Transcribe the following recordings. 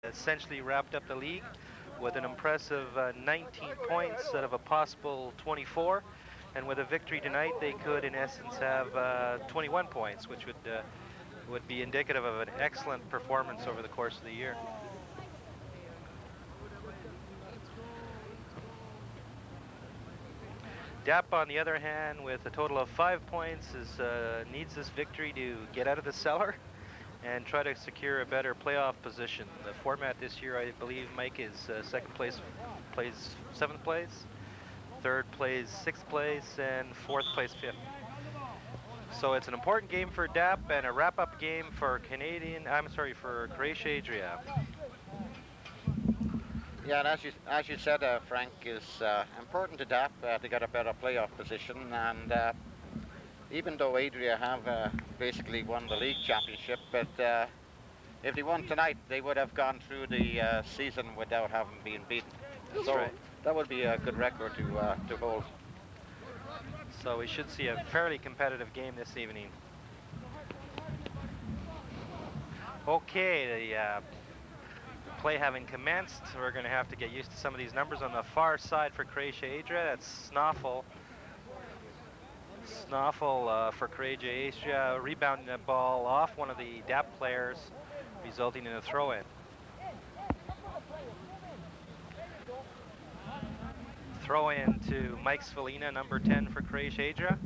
essentially wrapped up the league with an impressive 19 points out of a possible 24. And with a victory tonight, they could, in essence, have 21 points, which would be indicative of an excellent performance over the course of the year. DAP, on the other hand, with a total of 5 points, needs this victory to get out of the cellar and try to secure a better playoff position. The format this year, I believe, Mike, is second place plays seventh place, third plays sixth place, and fourth plays fifth. So it's an important game for DAP and a wrap-up game for for Croatia Adria. Yeah, and as you said, Frank, is important to DAP to get a better playoff position. And even though Adria have basically won the league championship, but if they won tonight, they would have gone through the season without having been beaten. That's So right. that would be a good record to hold. So we should see a fairly competitive game this evening. Okay, the play having commenced, we're going to have to get used to some of these numbers on the far side for Croatia Adria. That's Snoffel. Snoffel for Croatia Adria, rebounding that ball off one of the DAP players, resulting in a throw-in. Throw-in to Mike Svalina, number 10 for Croatia Adria.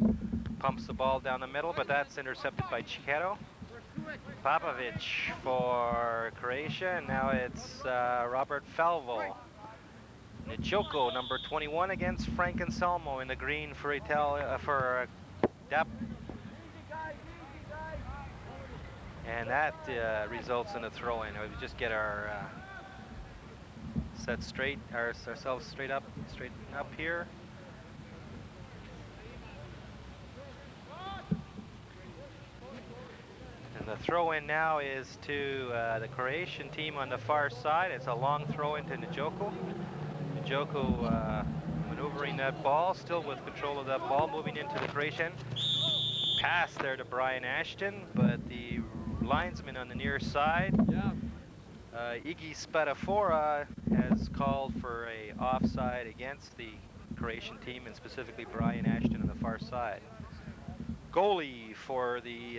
Pumps the ball down the middle, but that's intercepted by Chiquero. Popovic for Croatia, and now it's Robert Falvo. Nijoko, number 21, against Frank Anselmo in the green for DAP. And that results in a throw-in. We just get our set straight, ourselves straighten up here. And the throw-in now is to the Croatian team on the far side. It's a long throw-in to Nijoko. Nijoko maneuvering that ball, still with control of that ball, moving into the Croatian. Pass there to Brian Ashton, but the linesman on the near side, Iggy Spadafora, has called for a offside against the Croatian team, and specifically Brian Ashton on the far side. Goalie for the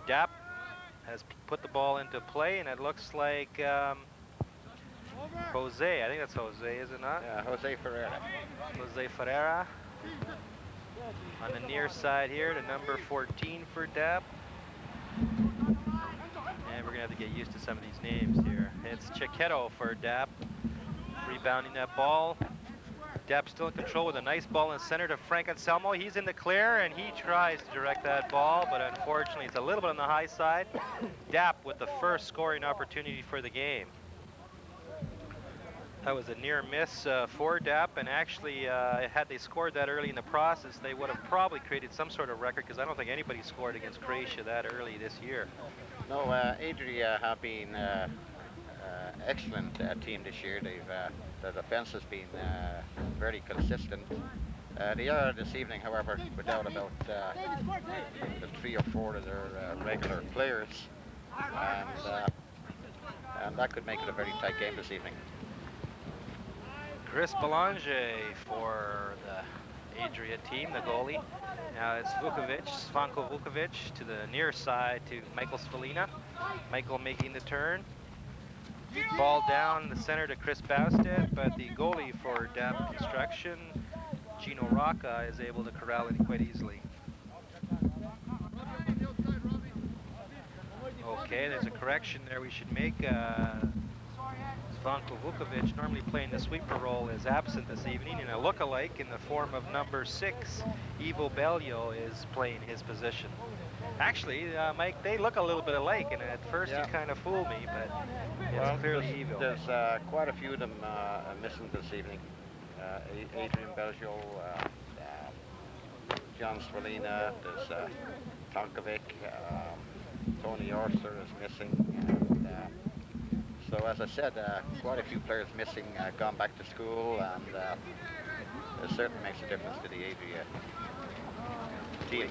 DAP has put the ball into play, and it looks like Jose. I think that's Jose, is it not? Yeah, Jose Ferreira. Jose Ferreira on the near side here to number 14 for DAP. And we're going to have to get used to some of these names here. It's Chiquero for DAP, rebounding that ball. DAP still in control with a nice ball in center to Frank Anselmo. He's in the clear, and he tries to direct that ball, but unfortunately it's a little bit on the high side. DAP with the first scoring opportunity for the game. That was a near miss for DAP, and actually, had they scored that early in the process, they would have probably created some sort of record, because I don't think anybody scored against Croatia that early this year. No, Adria have been excellent team this year. The defense has been very consistent. They are this evening, however, without about the 3 or 4 of their regular players, and that could make it a very tight game this evening. Chris Belanger for the Adria team, the goalie. Now it's Svanko Vukovic to the near side to Michael Svalina. Michael making the turn. Ball down the center to Chris Bousted, but the goalie for DAP Construction, Gino Rocca, is able to corral it quite easily. Okay, there's a correction there we should make. Svanko Vukovic, normally playing the sweeper role, is absent this evening, and a look-alike in the form of number 6, Ivo Bellio, is playing his position. Actually, Mike, they look a little bit alike, and at first you kind of fooled me, but it's clearly Ivo. There's quite a few of them missing this evening. Adrian Belgio, John Svalina, there's Tonkovic, Tony Orser is missing. And, so as I said, quite a few players missing, gone back to school, and it certainly makes a difference to the Adria team.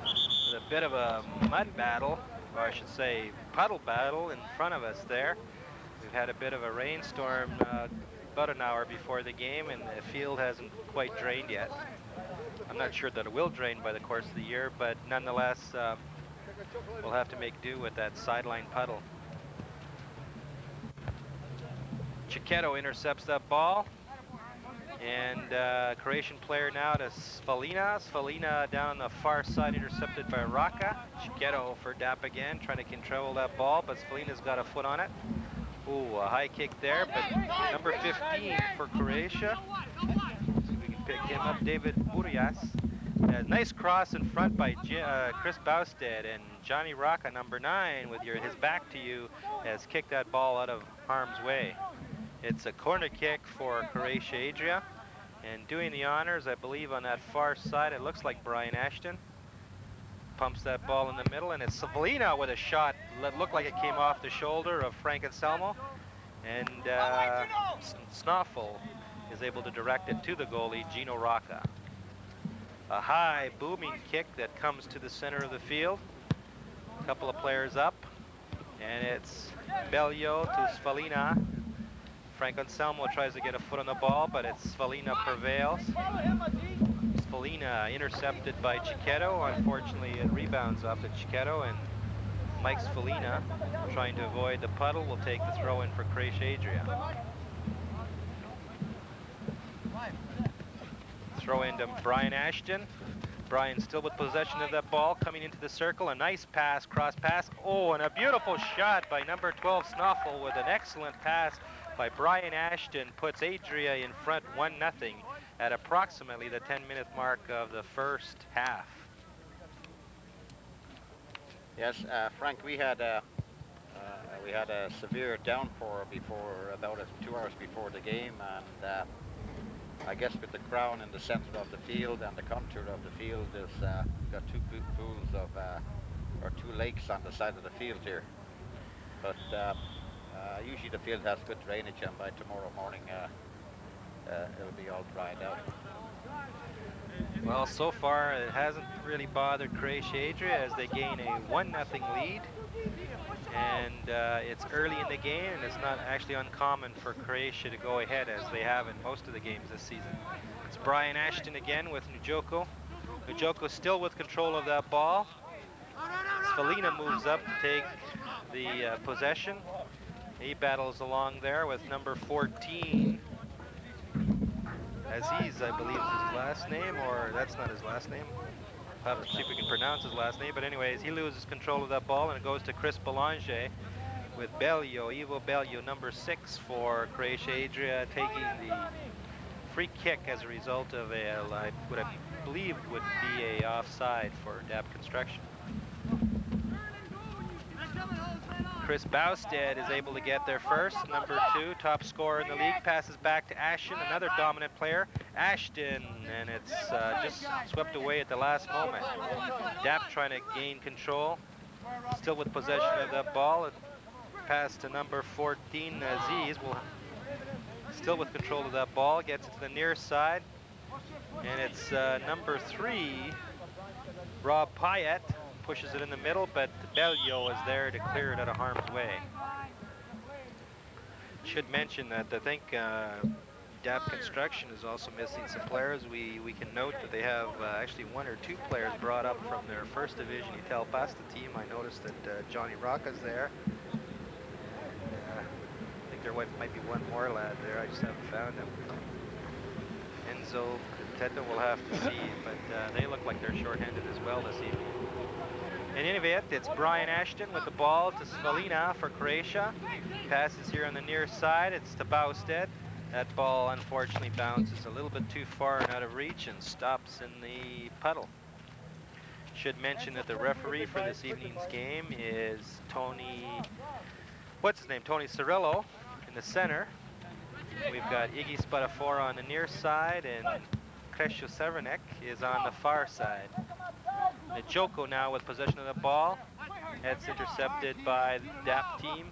It's a bit of a mud battle or I should say, puddle battle in front of us there. We've had a bit of a rainstorm about an hour before the game, and the field hasn't quite drained yet. I'm not sure that it will drain by the course of the year, but nonetheless, we'll have to make do with that sideline puddle. Chiquetto intercepts that ball. And Croatian player now to Svalina. Svalina down on the far side, intercepted by Raka. Chiquetto for DAP again, trying to control that ball, but Svalina's got a foot on it. Ooh, a high kick there, but number 15 for Croatia. Let's see if we can pick him up, David Burias. Nice cross in front by Chris Bousted, and Johnny Raka, number 9, with his back to you, has kicked that ball out of harm's way. It's a corner kick for Croatia Adria. And doing the honors, I believe, on that far side, it looks like Brian Ashton. Pumps that ball in the middle, and it's Svalina with a shot that looked like it came off the shoulder of Frank Anselmo. And Snoffel is able to direct it to the goalie, Gino Rocca. A high, booming kick that comes to the center of the field. A couple of players up, and it's Bellio to Svalina. Frank Anselmo tries to get a foot on the ball, but it's Svalina prevails. Svalina intercepted by Chiquetto. Unfortunately, it rebounds off to Chiquetto, and Mike Svalina, trying to avoid the puddle, will take the throw in for Croatia Adria. Throw into Brian Ashton. Brian still with possession of that ball, coming into the circle. A nice pass, cross pass. Oh, and a beautiful shot by number 12, Snoffel, with an excellent pass by Brian Ashton, puts Adria in front 1-0 at approximately the 10-minute mark of the first half. Yes, Frank, we had a severe downpour before, about 2 hours before the game, and I guess with the crown in the center of the field and the contour of the field, is got two pools of, or 2 lakes on the side of the field here. But usually the field has good drainage, and by tomorrow morning it'll be all dried out. Well, so far it hasn't really bothered Croatia Adria as they gain a 1-0 lead. And it's early in the game, and it's not actually uncommon for Croatia to go ahead as they have in most of the games this season. It's Brian Ashton again with Njoko. Njoko still with control of that ball. Svalina moves up to take the possession. He battles along there with number 14. Aziz, I believe, is his last name, or that's not his last name. We'll have to see if we can pronounce his last name, but anyways, he loses control of that ball, and it goes to Chris Belanger with Bellio, Ivo Bellio, number 6 for Croatia Adria, taking the free kick as a result of what I believe would be a offside for DAP Construction. Chris Bousted is able to get there first, number 2, top scorer in the league, passes back to Ashton, another dominant player, Ashton, and it's just swept away at the last moment. DAP trying to gain control, still with possession of that ball, and pass to number 14, Aziz, still with control of that ball, gets it to the near side, and it's number 3, Rob Pyatt, pushes it in the middle, but Bellio is there to clear it out of harm's way. Should mention that I think DAP Construction is also missing some players. We can note that they have actually 1 or 2 players brought up from their first division Ital Pasta team. I noticed that Johnny Rocca's there. I think there might be one more lad there. I just haven't found him. Enzo Teta will have to see, but they look like they're shorthanded as well this evening. In any event, it's Brian Ashton with the ball to Svalina for Croatia. Passes here on the near side. It's to Bousted. That ball unfortunately bounces a little bit too far and out of reach and stops in the puddle. Should mention that the referee for this evening's game is Tony Cirillo in the center. We've got Iggy Spadafora on the near side, and Kresho Severnek is on the far side. Njoko now with possession of the ball. It's intercepted by the DAP team.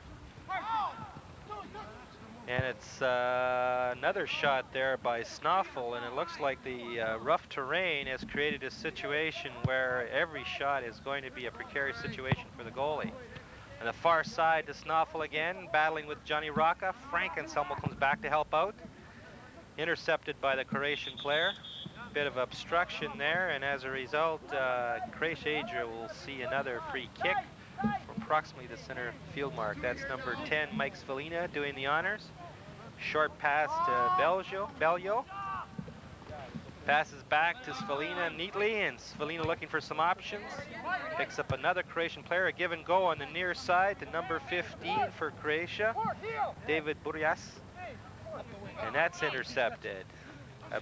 And it's another shot there by Snoffel, and it looks like the rough terrain has created a situation where every shot is going to be a precarious situation for the goalie. On the far side to Snoffel again, battling with Johnny Rocca. Frankenselmo comes back to help out. Intercepted by the Croatian player. Bit of obstruction there, and as a result, Croatia Adria will see another free kick from approximately the center field mark. That's number 10, Mike Svalina, doing the honors. Short pass to Bellio. Passes back to Svalina neatly, and Svalina looking for some options. Picks up another Croatian player, a give and go on the near side to number 15 for Croatia, David Burjas. And that's intercepted.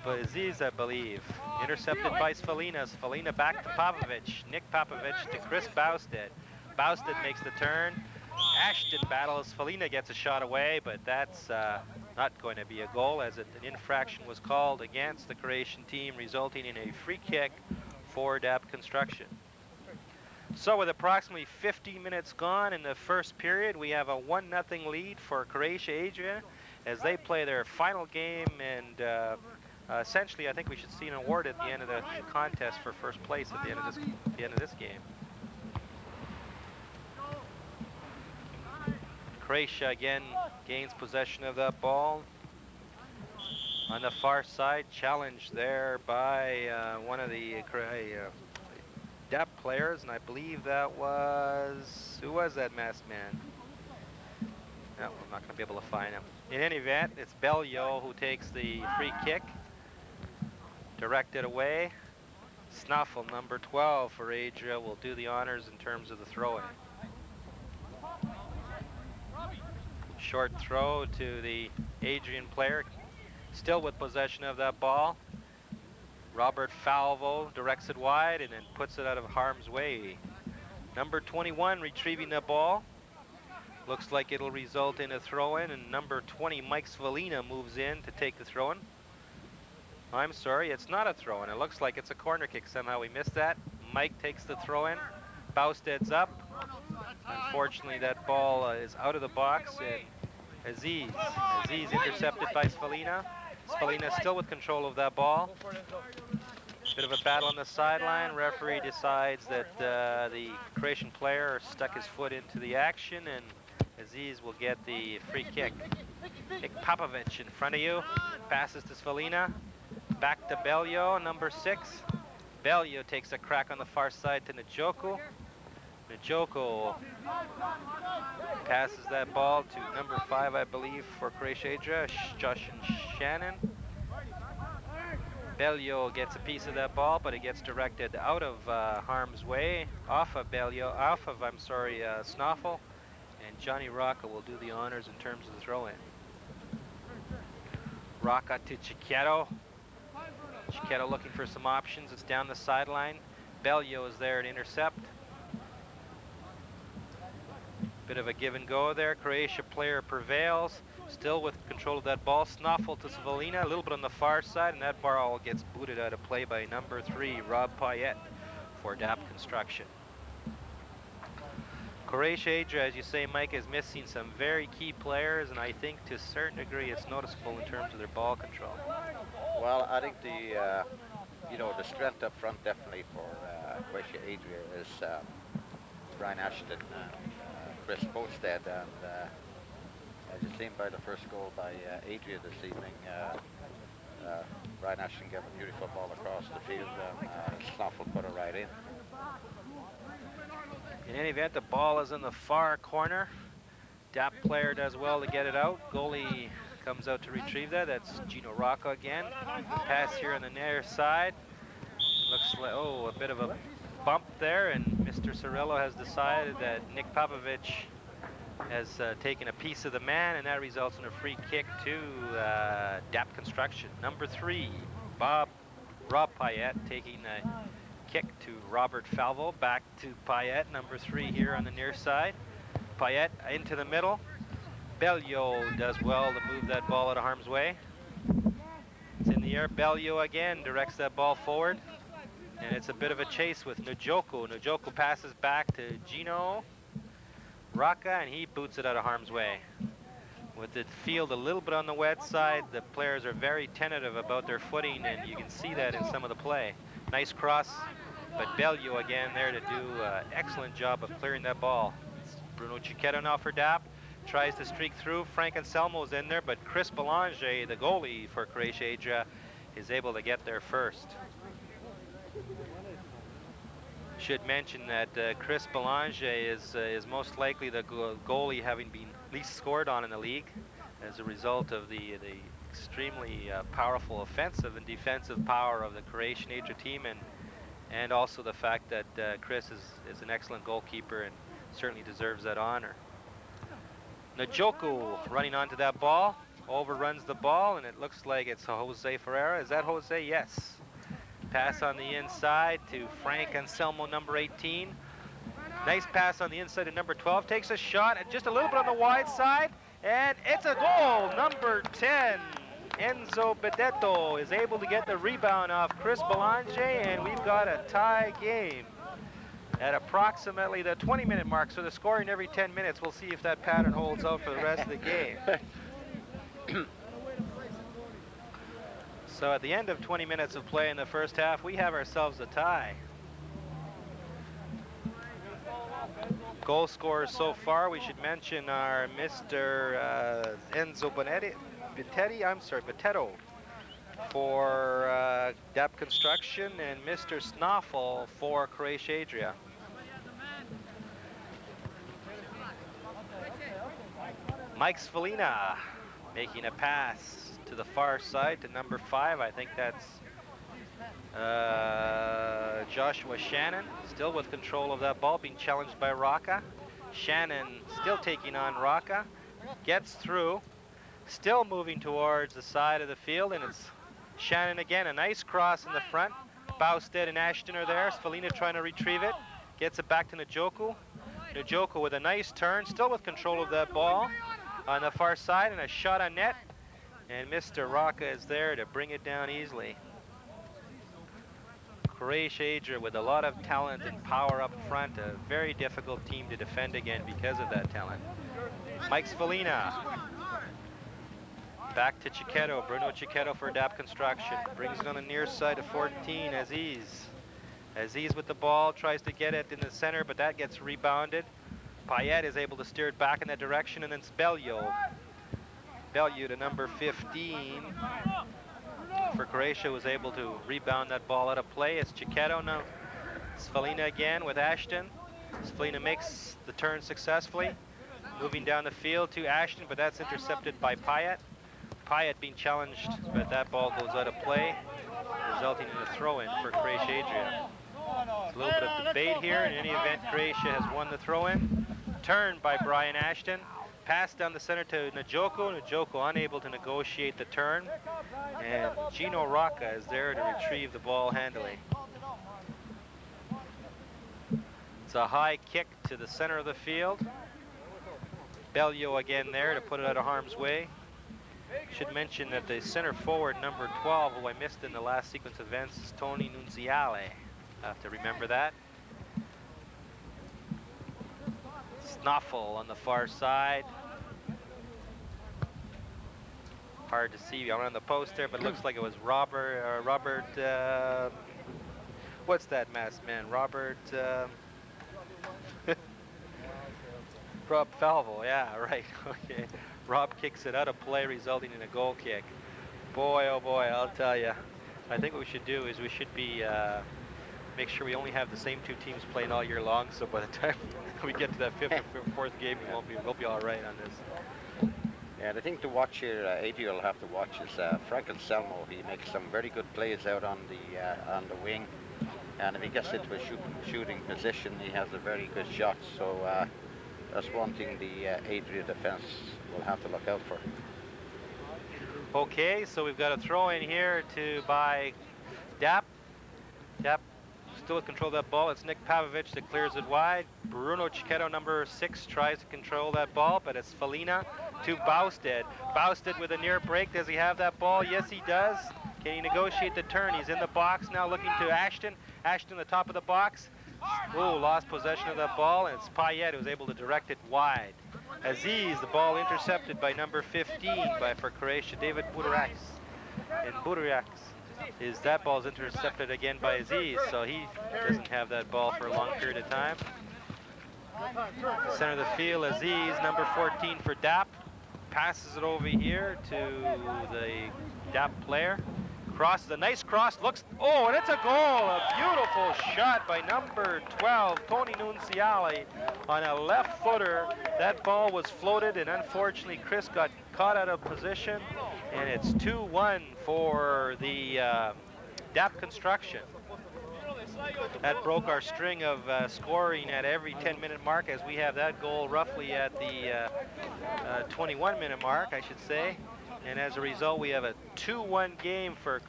Aziz, I believe. Intercepted by Svalina. Svalina back to Popovic. Nick Popovic to Chris Bousted. Bousted makes the turn. Ashton battles. Svalina gets a shot away, but that's not going to be a goal, as an infraction was called against the Croatian team, resulting in a free kick for DAP Construction. So with approximately 50 minutes gone in the first period, we have a 1-0 lead for Croatia Adria as they play their final game, and essentially I think we should see an award at the end of the contest for first place at the end of this game. Croatia again gains possession of that ball. On the far side, challenged there by one of the DAP players, and I believe that was, who was that masked man? No, I'm not going to be able to find him. In any event, it's Bellio who takes the free kick. Directed away. Snuffle, number 12 for Adria, will do the honors in terms of the throw-in. Short throw to the Adrian player, still with possession of that ball. Robert Falvo directs it wide and then puts it out of harm's way. Number 21 retrieving the ball. Looks like it'll result in a throw-in, and number 20, Mike Svalina, moves in to take the throw-in. I'm sorry, it's not a throw-in. It looks like it's a corner kick. Somehow we missed that. Mike takes the throw-in. Bousted's up. Unfortunately, that ball is out of the box, and Aziz intercepted by Svalina. Svalina still with control of that ball. Bit of a battle on the sideline. Referee decides that the Croatian player stuck his foot into the action, and Aziz will get the free kick. Nick Popovic in front of you. Passes to Svalina. Back to Bellio, number 6. Bellio takes a crack on the far side to Njoku. Njoku passes that ball to number 5, I believe, for Croatia Adria, Josh Shannon. Bellio gets a piece of that ball, but it gets directed out of harm's way, off of Snoffel, and Johnny Rocca will do the honors in terms of the throw-in. Rocca to Chiquetto. Chiquetto looking for some options. It's down the sideline. Bellio is there to intercept. Bit of a give and go there. Croatia player prevails. Still with control of that ball. Snoffel to Svalina, a little bit on the far side, and that ball gets booted out of play by number 3, Rob Payette, for DAP Construction. Croatia Adria, as you say, Mike, is missing some very key players, and I think to a certain degree it's noticeable in terms of their ball control. Well, I think the the strength up front definitely for Croatia Adria is Brian Ashton and Chris Posted, and as you've seen by the first goal by Adria this evening, Brian Ashton gave a beautiful ball across the field, and Snoffel put it right in. In any event, the ball is in the far corner. DAP player does well to get it out. Goalie comes out to retrieve that. That's Gino Rocca again. Pass here on the near side. Looks like, a bit of a bump there, and Mr. Cirillo has decided that Nick Popovic has taken a piece of the man, and that results in a free kick to DAP Construction. Number 3, Rob Payette taking a kick to Robert Falvo. Back to Payette, number 3 here on the near side. Payette into the middle. Bellio does well to move that ball out of harm's way. It's in the air. Bellio again directs that ball forward. And it's a bit of a chase with Njoku. Njoku passes back to Gino Rocca, and he boots it out of harm's way. With the field a little bit on the wet side, the players are very tentative about their footing, and you can see that in some of the play. Nice cross, but Bellio again there to do an excellent job of clearing that ball. It's Bruno Cicchetto now for DAP. Tries to streak through. Frank Anselmo's in there, but Chris Belanger, the goalie for Croatia Adria, is able to get there first. Should mention that Chris Belanger is most likely the goalie having been least scored on in the league as a result of the extremely powerful offensive and defensive power of the Croatian Adria team, and also the fact that Chris is an excellent goalkeeper and certainly deserves that honor. Njoku running onto that ball, overruns the ball, and it looks like it's Jose Ferreira. Is that Jose? Yes. Pass on the inside to Frank Anselmo, number 18. Nice pass on the inside to number 12. Takes a shot at just a little bit on the wide side, and it's a goal. Number 10, Enzo Bedetto, is able to get the rebound off Chris Belanger, and we've got a tie game at approximately the 20-minute mark. So they're scoring every 10 minutes. We'll see if that pattern holds out for the rest of the game. So at the end of 20 minutes of play in the first half, we have ourselves a tie. Goal scorers so far, we should mention are Mr. Enzo Bedetto for DAP Construction, and Mr. Snoffel for Croatia Adria. Mike Svalina making a pass to the far side to number 5. I think that's Joshua Shannon, still with control of that ball, being challenged by Rocca. Shannon still taking on Rocca, gets through, still moving towards the side of the field, and it's Shannon again. A nice cross in the front. Bowstead and Ashton are there. Svalina trying to retrieve it, gets it back to Njoku. Njoku with a nice turn, still with control of that ball on the far side, and a shot on net. And Mr. Rocca is there to bring it down easily. Croatia Adria with a lot of talent and power up front, a very difficult team to defend again because of that talent. Mike Svalina. Back to Cicchetto, Bruno Cicchetto for DAP Construction. Brings it on the near side to 14, Aziz. Aziz with the ball, tries to get it in the center, but that gets rebounded. Payet is able to steer it back in that direction, and then it's Bellio. Bellio to number 15 for Croatia was able to rebound that ball out of play. It's Cicchetto now. Svalina again with Ashton. Svalina makes the turn successfully. Moving down the field to Ashton, but that's intercepted by Payet. Payet being challenged, but that ball goes out of play, resulting in a throw-in for Croatia Adria. There's a little bit of debate here. In any event, Croatia has won the throw-in. Turned by Brian Ashton. Pass down the center to Njoku. Njoku unable to negotiate the turn. And Gino Rocca is there to retrieve the ball handily. It's a high kick to the center of the field. Bellio again there to put it out of harm's way. Should mention that the center forward, number 12, who I missed in the last sequence of events, is Tony Nunziale. I have to remember that. Snoffel on the far side. Hard to see around the post there, but looks like it was Robert, what's that masked man? Robert, Rob Falvo, yeah, right, okay. Rob kicks it out of play, resulting in a goal kick. Boy, oh boy, I'll tell you. I think what we should do is we should be, make sure we only have the same 2 teams playing all year long, so by the time we get to that 5th or 4th game, we'll be all right on this. Yeah, the thing to watch here, Adria will have to watch is Frank Anselmo. He makes some very good plays out on the wing, and if he gets into a shooting position, he has a very good shot. So that's one thing the Adria defense will have to look out for. Okay, so we've got a throw in here by DAP. DAP still with control of that ball. It's Nick Pavovich that clears it wide. Bruno Cicchetto, number 6, tries to control that ball, but it's Svalina to Bowstead. Bowstead with a near break. Does he have that ball? Yes, he does. Can he negotiate the turn? He's in the box now, looking to Ashton. Ashton, the top of the box. Oh, lost possession of that ball, and it's Payet who's able to direct it wide. Aziz, the ball intercepted by number 15 for Croatia, David Buduraks. And Buduraks that ball's intercepted again by Aziz, so he doesn't have that ball for a long period of time. Center of the field, Aziz, number 14 for DAP. Passes it over here to the DAP player. Crosses, a nice cross, looks, oh, and it's a goal! A beautiful shot by number 12, Tony Nunciali, on a left footer. That ball was floated, and unfortunately Chris got caught out of position, and it's 2-1 for the DAP Construction. That broke our string of scoring at every 10-minute mark, as we have that goal roughly at the 21-minute mark, I should say. And as a result, we have a 2-1 game for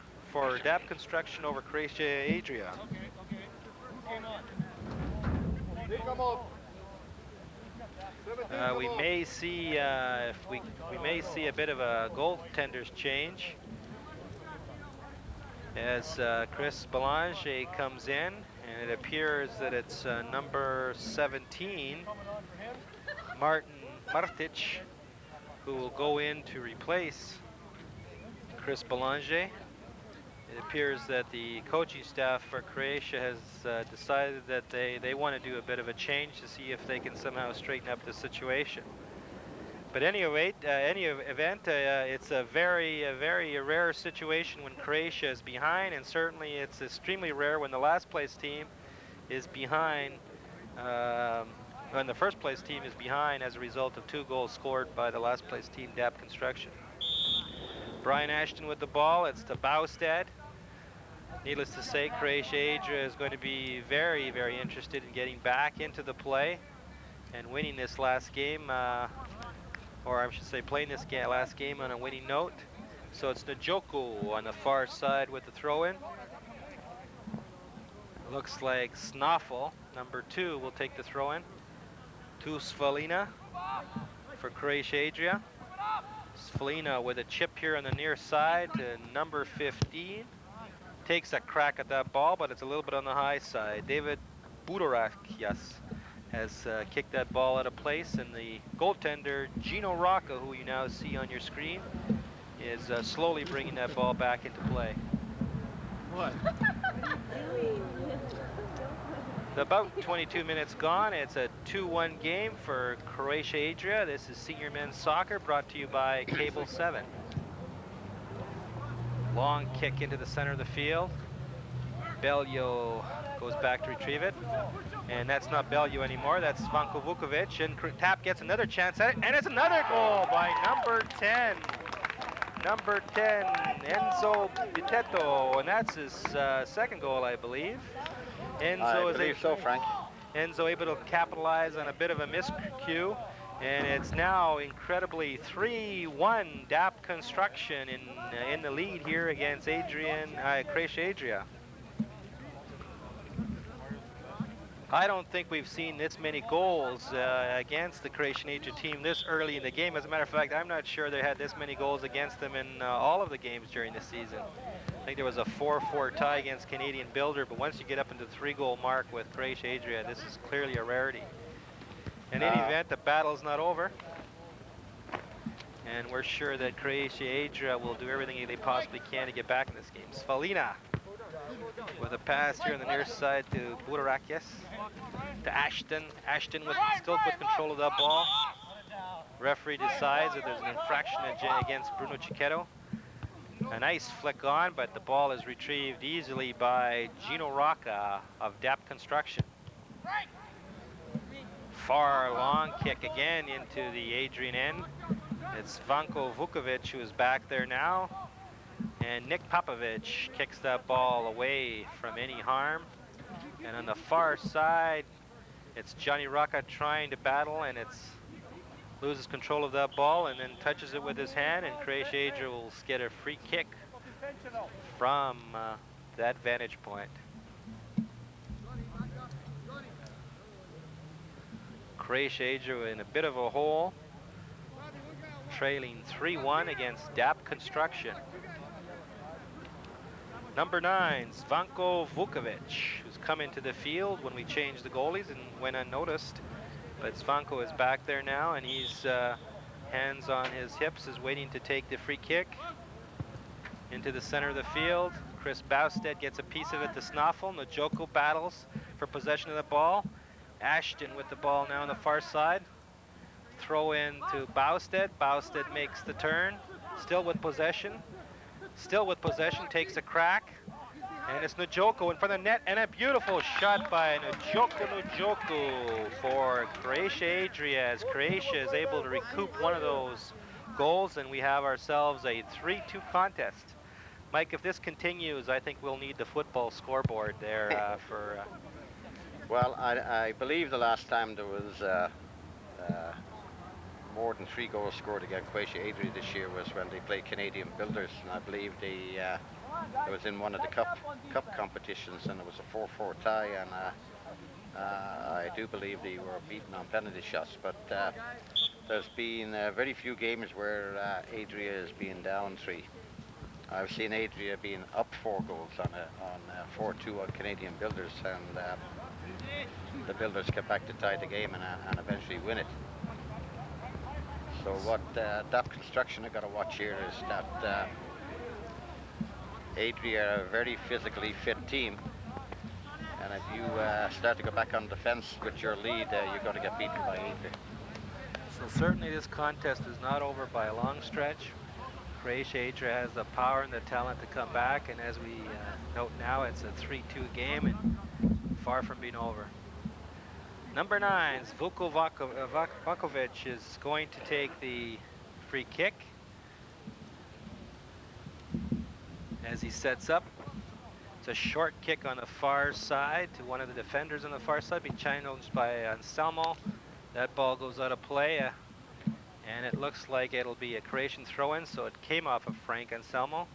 DAP Construction over Croatia Adria. We may see we may see a bit of a goaltender's change as Chris Belanger comes in, and it appears that it's number 17, Martin Martic, who will go in to replace Chris Belanger. It appears that the coaching staff for Croatia has decided that they want to do a bit of a change to see if they can somehow straighten up the situation. But any event, it's a very rare situation when Croatia is behind, and certainly it's extremely rare when the last place team is behind, when the first place team is behind as a result of 2 goals scored by the last place team, DAP Construction. Brian Ashton with the ball, it's to Baustad. Needless to say, Croatia Adria is going to be very interested in getting back into the play and winning this last game, or I should say playing this last game on a winning note. So it's Njoko on the far side with the throw-in. Looks like Snaffel, number 2, will take the throw-in. To Svalina for Croatia Adria. Svalina with a chip here on the near side to number 15. Takes a crack at that ball, but it's a little bit on the high side. David Budurakias has kicked that ball out of place, and the goaltender, Gino Rocca, who you now see on your screen, is slowly bringing that ball back into play. What? About 22 minutes gone. It's a 2-1 game for Croatia Adria. This is Senior Men's Soccer, brought to you by Cable 7. Long kick into the center of the field. Beljo goes back to retrieve it. And that's not Beljo anymore, that's Svanko Vukovic. And TAP gets another chance at it, and it's another goal by number 10. Number 10, Enzo Biteto, and that's his second goal, I believe. I believe so, Frank. Enzo able to capitalize on a bit of a miscue, and it's now incredibly 3-1 DAP Construction in the lead here against Croatia Adria. I don't think we've seen this many goals against the Croatian Adria team this early in the game. As a matter of fact, I'm not sure they had this many goals against them in all of the games during the season. I think there was a 4-4 tie against Canadian Builder, but once you get up into the 3-goal mark with Croatia Adria, this is clearly a rarity. In any event, the battle's not over, and we're sure that Croatia Adria will do everything they possibly can to get back in this game. Svalina with a pass here on the near side to Budurakias, to Ashton. Ashton still with control of that ball. Referee decides that there's an infraction against Bruno Cicchetto. A nice flick on, but the ball is retrieved easily by Gino Rocca of DAP Construction. Far long kick again into the Adrian end. It's Svanko Vukovic who is back there now. And Nick Popovic kicks that ball away from any harm. And on the far side, it's Johnny Rocca trying to battle, and loses control of that ball and then touches it with his hand, and Croatia Adria will get a free kick from that vantage point. Croatia Adria in a bit of a hole, trailing 3-1 against DAP Construction. Number 9, Svanko Vukovic, who's come into the field when we changed the goalies and went unnoticed. But Svanko is back there now, and he's hands on his hips, is waiting to take the free kick into the center of the field. Chris Bousted gets a piece of it to Snoffel. Njoko battles for possession of the ball. Ashton with the ball now on the far side. Throw in to Bousted. Bousted makes the turn. Still with possession. Still with possession. Takes a crack. And it's Njoko in front of the net. And a beautiful shot by Njoko for Croatia Adria, as Croatia is able to recoup one of those goals. And we have ourselves a 3-2 contest. Mike, if this continues, I think we'll need the football scoreboard there for... Well, I believe the last time there was more than 3 goals scored against Croatia Adria this year was when they played Canadian Builders, and I believe it was in one of the cup competitions, and it was a 4-4 tie, and I do believe they were beaten on penalty shots. But there's been very few games where Adria has been down 3. I've seen Adria being up 4 goals on 4-2 on Canadian Builders, and the Builders get back to tie the game and eventually win it. So what DAP Construction have got to watch here is that Adria are a very physically fit team, and if you start to go back on defense with your lead, you're going to get beaten by Adria. So certainly this contest is not over by a long stretch. Croatia Adria has the power and the talent to come back, and as we note now, it's a 3-2 game and far from being over. Number 9, Vuko Vakovic is going to take the free kick as he sets up. It's a short kick on the far side to one of the defenders on the far side, being challenged by Anselmo. That ball goes out of play, and it looks like it'll be a Croatian throw-in, so it came off of Frank Anselmo.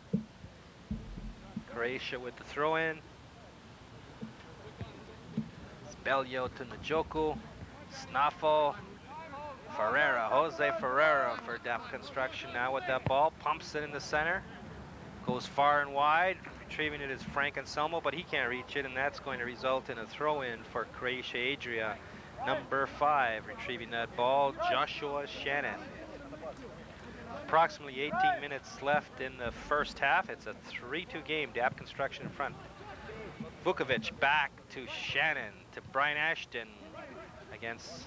Croatia with the throw-in. Spelio to Njoko. Snoffel. Ferreira, Jose Ferreira for DAP Construction now with that ball. Pumps it in the center. Goes far and wide. Retrieving it is Frank Anselmo, but he can't reach it, and that's going to result in a throw-in for Croatia Adria. Number 5 retrieving that ball, Joshua Shannon. Approximately 18 minutes left in the first half. It's a 3-2 game, DAP Construction in front. Vukovic back to Shannon, to Brian Ashton against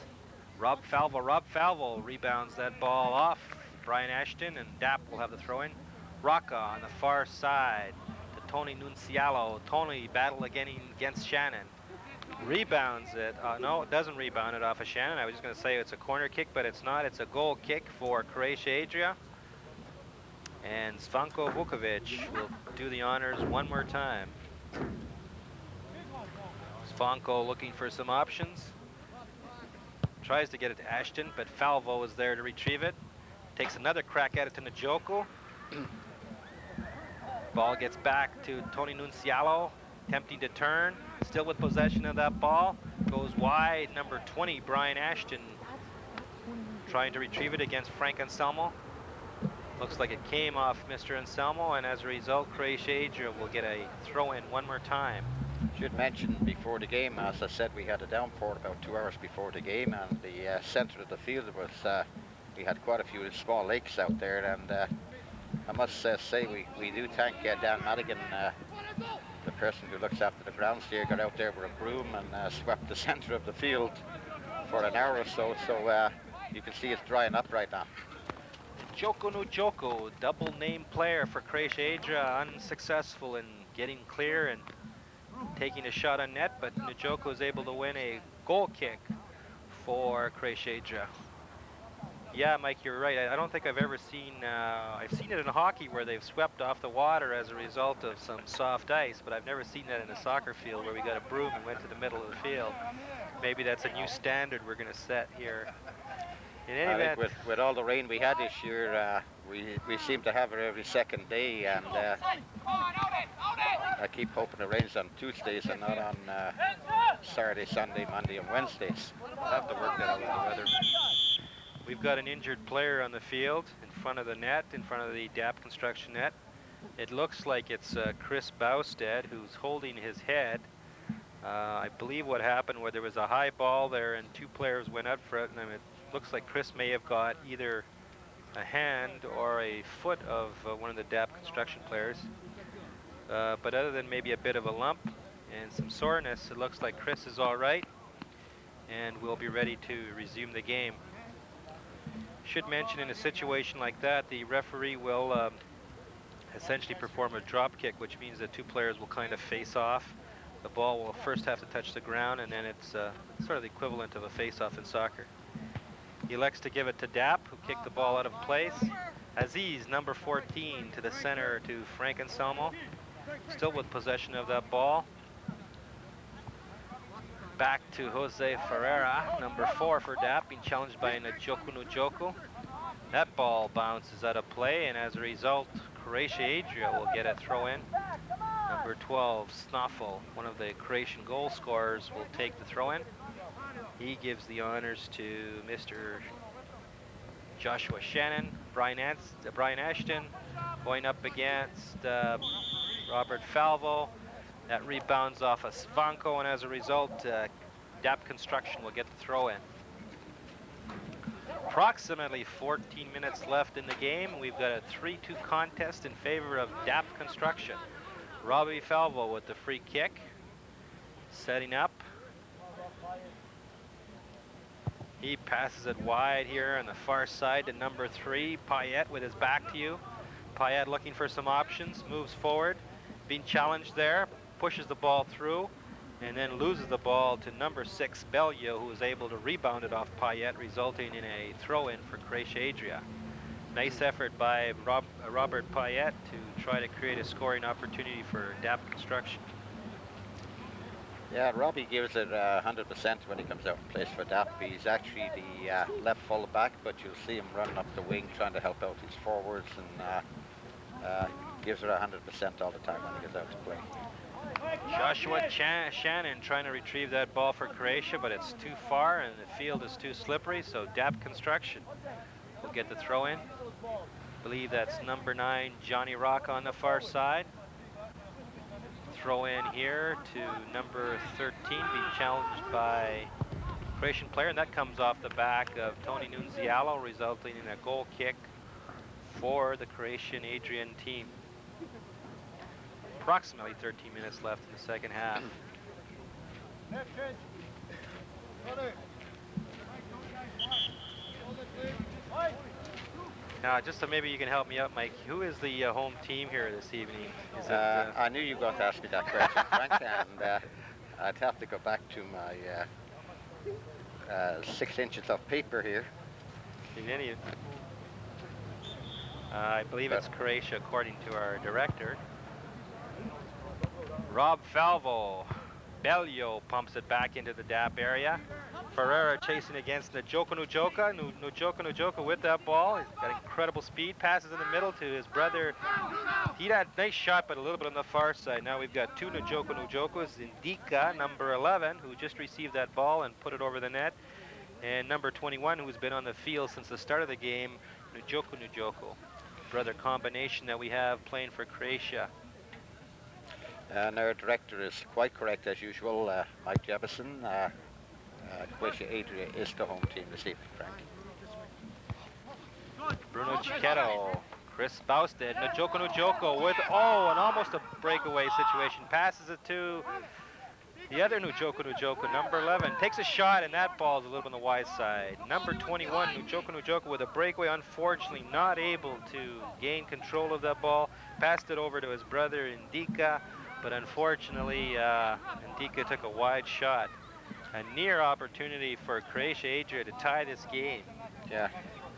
Rob Falvo. Rob Falvo rebounds that ball off Brian Ashton, and DAP will have the throw-in. Rocca on the far side to Tony Nuncialo. Tony battle again against Shannon. Rebounds it. No, it doesn't rebound it off of Shannon. I was just going to say it's a corner kick, but it's not. It's a goal kick for Croatia Adria. And Svanko Vukovic will do the honors one more time. Svanko looking for some options. Tries to get it to Ashton, but Falvo is there to retrieve it. Takes another crack at it to Njoko. Ball gets back to Tony Nuncialo, attempting to turn. Still with possession of that ball. Goes wide, number 20, Brian Ashton, trying to retrieve it against Frank Anselmo. Looks like it came off Mr. Anselmo, and as a result, Croatia Adria will get a throw-in one more time. Should mention before the game, as I said, we had a downpour about 2 hours before the game, and the center of the field was, we had quite a few small lakes out there, and I must say we do thank Dan Madigan, the person who looks after the grounds here, got out there with a broom and swept the center of the field for an hour or so, so you can see it's drying up right now. Njoko, double name player for Croatia Adria, unsuccessful in getting clear and taking a shot on net, but Njoko is able to win a goal kick for Croatia Adria. Yeah, Mike, you're right. I don't think I've ever seen, I've seen it in hockey where they've swept off the water as a result of some soft ice, but I've never seen that in a soccer field where we got a broom and went to the middle of the field. Maybe that's a new standard we're going to set here. In any event, I think with all the rain we had this year, we seem to have it every second day, and I keep hoping it rains on Tuesdays and not on Saturday, Sunday, Monday, and Wednesdays. We'll have to work that out with the weather. We've got an injured player on the field in front of the net, in front of the DAP Construction net. It looks like it's Chris Bousted who's holding his head. I believe what happened where there was a high ball there and two players went up for it, and it looks like Chris may have got either a hand or a foot of one of the DAP construction players. But other than maybe a bit of a lump and some soreness, it looks like Chris is all right and will be ready to resume the game. Should mention in a situation like that, the referee will essentially perform a drop kick, which means that two players will kind of face off. The ball will first have to touch the ground, and then it's sort of the equivalent of a face-off in soccer. He elects to give it to DAP, who kicked the ball out of place. Aziz, number 14, to the center to Frank Anselmo, still with possession of that ball. Back to Jose Ferreira, number 4 for DAP, being challenged by Njoku. That ball bounces out of play, and as a result, Croatia Adria will get a throw in. Number 12, Snoffel, one of the Croatian goal scorers, will take the throw in. He gives the honors to Mr. Joshua Shannon. Brian Ashton going up against Robert Falvo. That rebounds off of Svanko, and as a result, DAP Construction will get the throw in. Approximately 14 minutes left in the game. We've got a 3-2 contest in favor of DAP Construction. Robbie Falvo with the free kick. Setting up. He passes it wide here on the far side to number 3, Payet, with his back to you. Payet looking for some options, moves forward, being challenged there, pushes the ball through, and then loses the ball to number 6, Bellio, who is able to rebound it off Payet, resulting in a throw-in for Croatia Adria. Nice effort by Robert Payet to try to create a scoring opportunity for DAP Construction. Yeah, Robbie gives it 100% when he comes out and plays for DAP. He's actually the left full back, but you'll see him running up the wing trying to help out his forwards, and gives it 100% all the time when he goes out to play. Joshua Shannon trying to retrieve that ball for Croatia, but it's too far and the field is too slippery, so DAP Construction will get the throw in. I believe that's number 9, Johnny Rock on the far side. Throw in here to number 13, being challenged by Croatian player, and that comes off the back of Tony Nunzialo, resulting in a goal kick for the Croatian Adrian team. Approximately 13 minutes left in the second half. Now, just so maybe you can help me out, Mike, who is the home team here this evening? Is it, I knew you were going to ask me that question, Frank, and I'd have to go back to my 6 inches of paper here. I believe it's Croatia, according to our director. Rob Falvo. Bellio pumps it back into the DAP area. Ferreira chasing against Njoku with that ball. He's got incredible speed. Passes in the middle to his brother. He had a nice shot, but a little bit on the far side. Now we've got 2 Njokus. Indika, number 11, who just received that ball and put it over the net. And number 21, who's been on the field since the start of the game, Njoku. Brother combination that we have playing for Croatia. And our director is quite correct as usual, Mike Jebison. Croatia Adria is the home team this evening, Frank. Bruno Cicchetto, Chris Bousted, Njoku with, and almost a breakaway situation. Passes it to the other Njoku, number 11. Takes a shot, and that ball is a little bit on the wide side. Number 21, Njoku with a breakaway, unfortunately not able to gain control of that ball. Passed it over to his brother Indika, but unfortunately Indika took a wide shot. A near opportunity for Croatia Adria to tie this game. Yeah,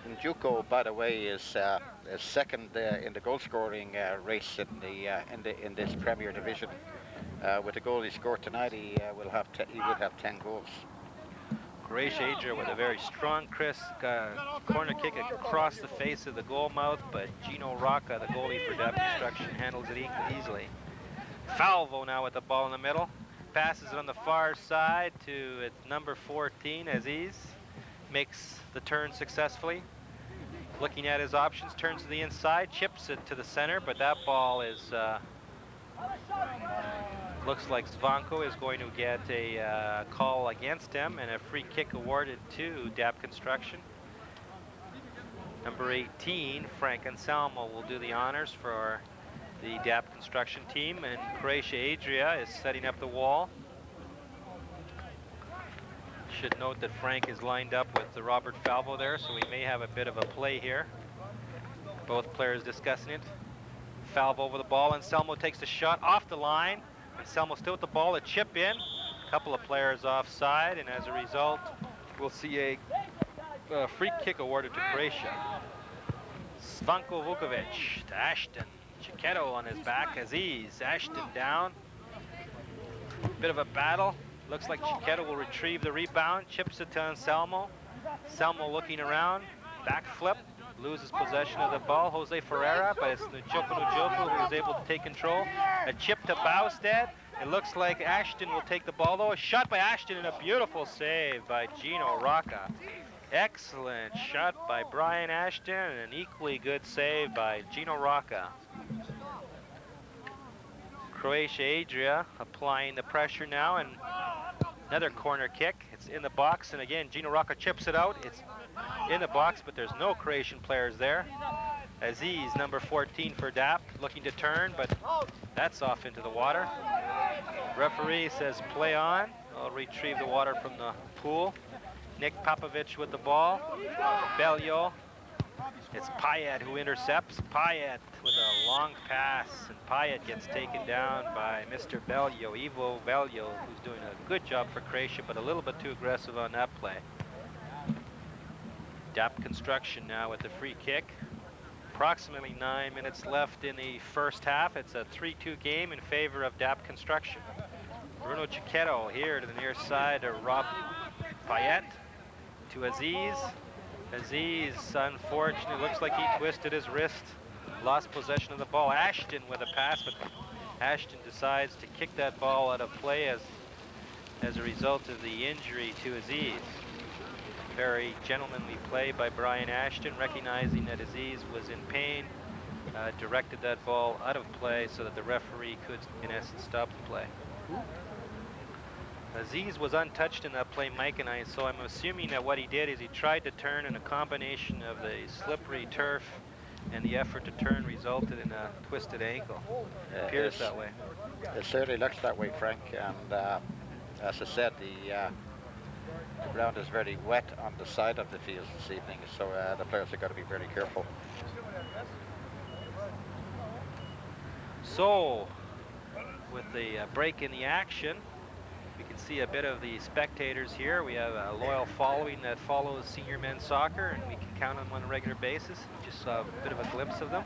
Njoku, by the way, is second in the goal-scoring race in this Premier Division. With the goal he scored tonight, he would have 10 goals. Croatia Adria with a very strong corner kick across the face of the goal mouth, but Gino Rocca, the goalie for DAP Construction, handles it easily. Falvo now with the ball in the middle. Passes it on the far side to its number 14, Aziz. Makes the turn successfully. Looking at his options, turns to the inside, chips it to the center, but that ball is Looks like Svanko is going to get a call against him and a free kick awarded to DAP Construction. Number 18, Frank Anselmo, will do the honors for the DAP Construction team, and Croatia Adria is setting up the wall. Should note that Frank is lined up with the Robert Falvo there, so we may have a bit of a play here. Both players discussing it. Falvo over the ball, and Anselmo takes the shot off the line. Anselmo still with the ball, a chip in. A couple of players offside, and as a result, we'll see a free kick awarded to Croatia. Svanko Vukovic to Ashton. Chiquetto on his back. Aziz. Ashton down. Bit of a battle. Looks like Chiquetto will retrieve the rebound. Chips it to Anselmo. Anselmo looking around. Back flip. Loses possession of the ball. Jose Ferreira, but it's Njoku who is able to take control. A chip to Bowstead. It looks like Ashton will take the ball though. A shot by Ashton and a beautiful save by Gino Rocca. Excellent shot by Brian Ashton and an equally good save by Gino Rocca. Croatia Adria applying the pressure now, and another corner kick. It's in the box, and again Gino Rocca chips it out. It's in the box, but there's no Croatian players there. Aziz, number 14 for DAP, looking to turn, but that's off into the water. Referee says play on. I'll retrieve the water from the pool. Nick Popovic with the ball. Bellio. It's Payet who intercepts. Payet with a long pass, and Payet gets taken down by Mr. Bellio, Ivo Bellio, who's doing a good job for Croatia, but a little bit too aggressive on that play. DAP Construction now with the free kick. Approximately 9 minutes left in the first half. It's a 3-2 game in favor of DAP Construction. Bruno Chiquetto here to the near side to Rob Payet, to Aziz. Aziz, unfortunately, looks like he twisted his wrist, lost possession of the ball. Ashton with a pass, but Ashton decides to kick that ball out of play as a result of the injury to Aziz. Very gentlemanly play by Brian Ashton, recognizing that Aziz was in pain, directed that ball out of play so that the referee could, in essence, stop the play. Aziz was untouched in that play, Mike and I, so I'm assuming that what he did is he tried to turn, and a combination of the slippery turf and the effort to turn resulted in a twisted ankle. It appears that way. It certainly looks that way, Frank, and as I said, the ground is very wet on the side of the field this evening, so the players have got to be very careful. So, with the break in the action, we can see a bit of the spectators here. We have a loyal following that follows senior men's soccer, and we can count on them on a regular basis. We just saw a bit of a glimpse of them.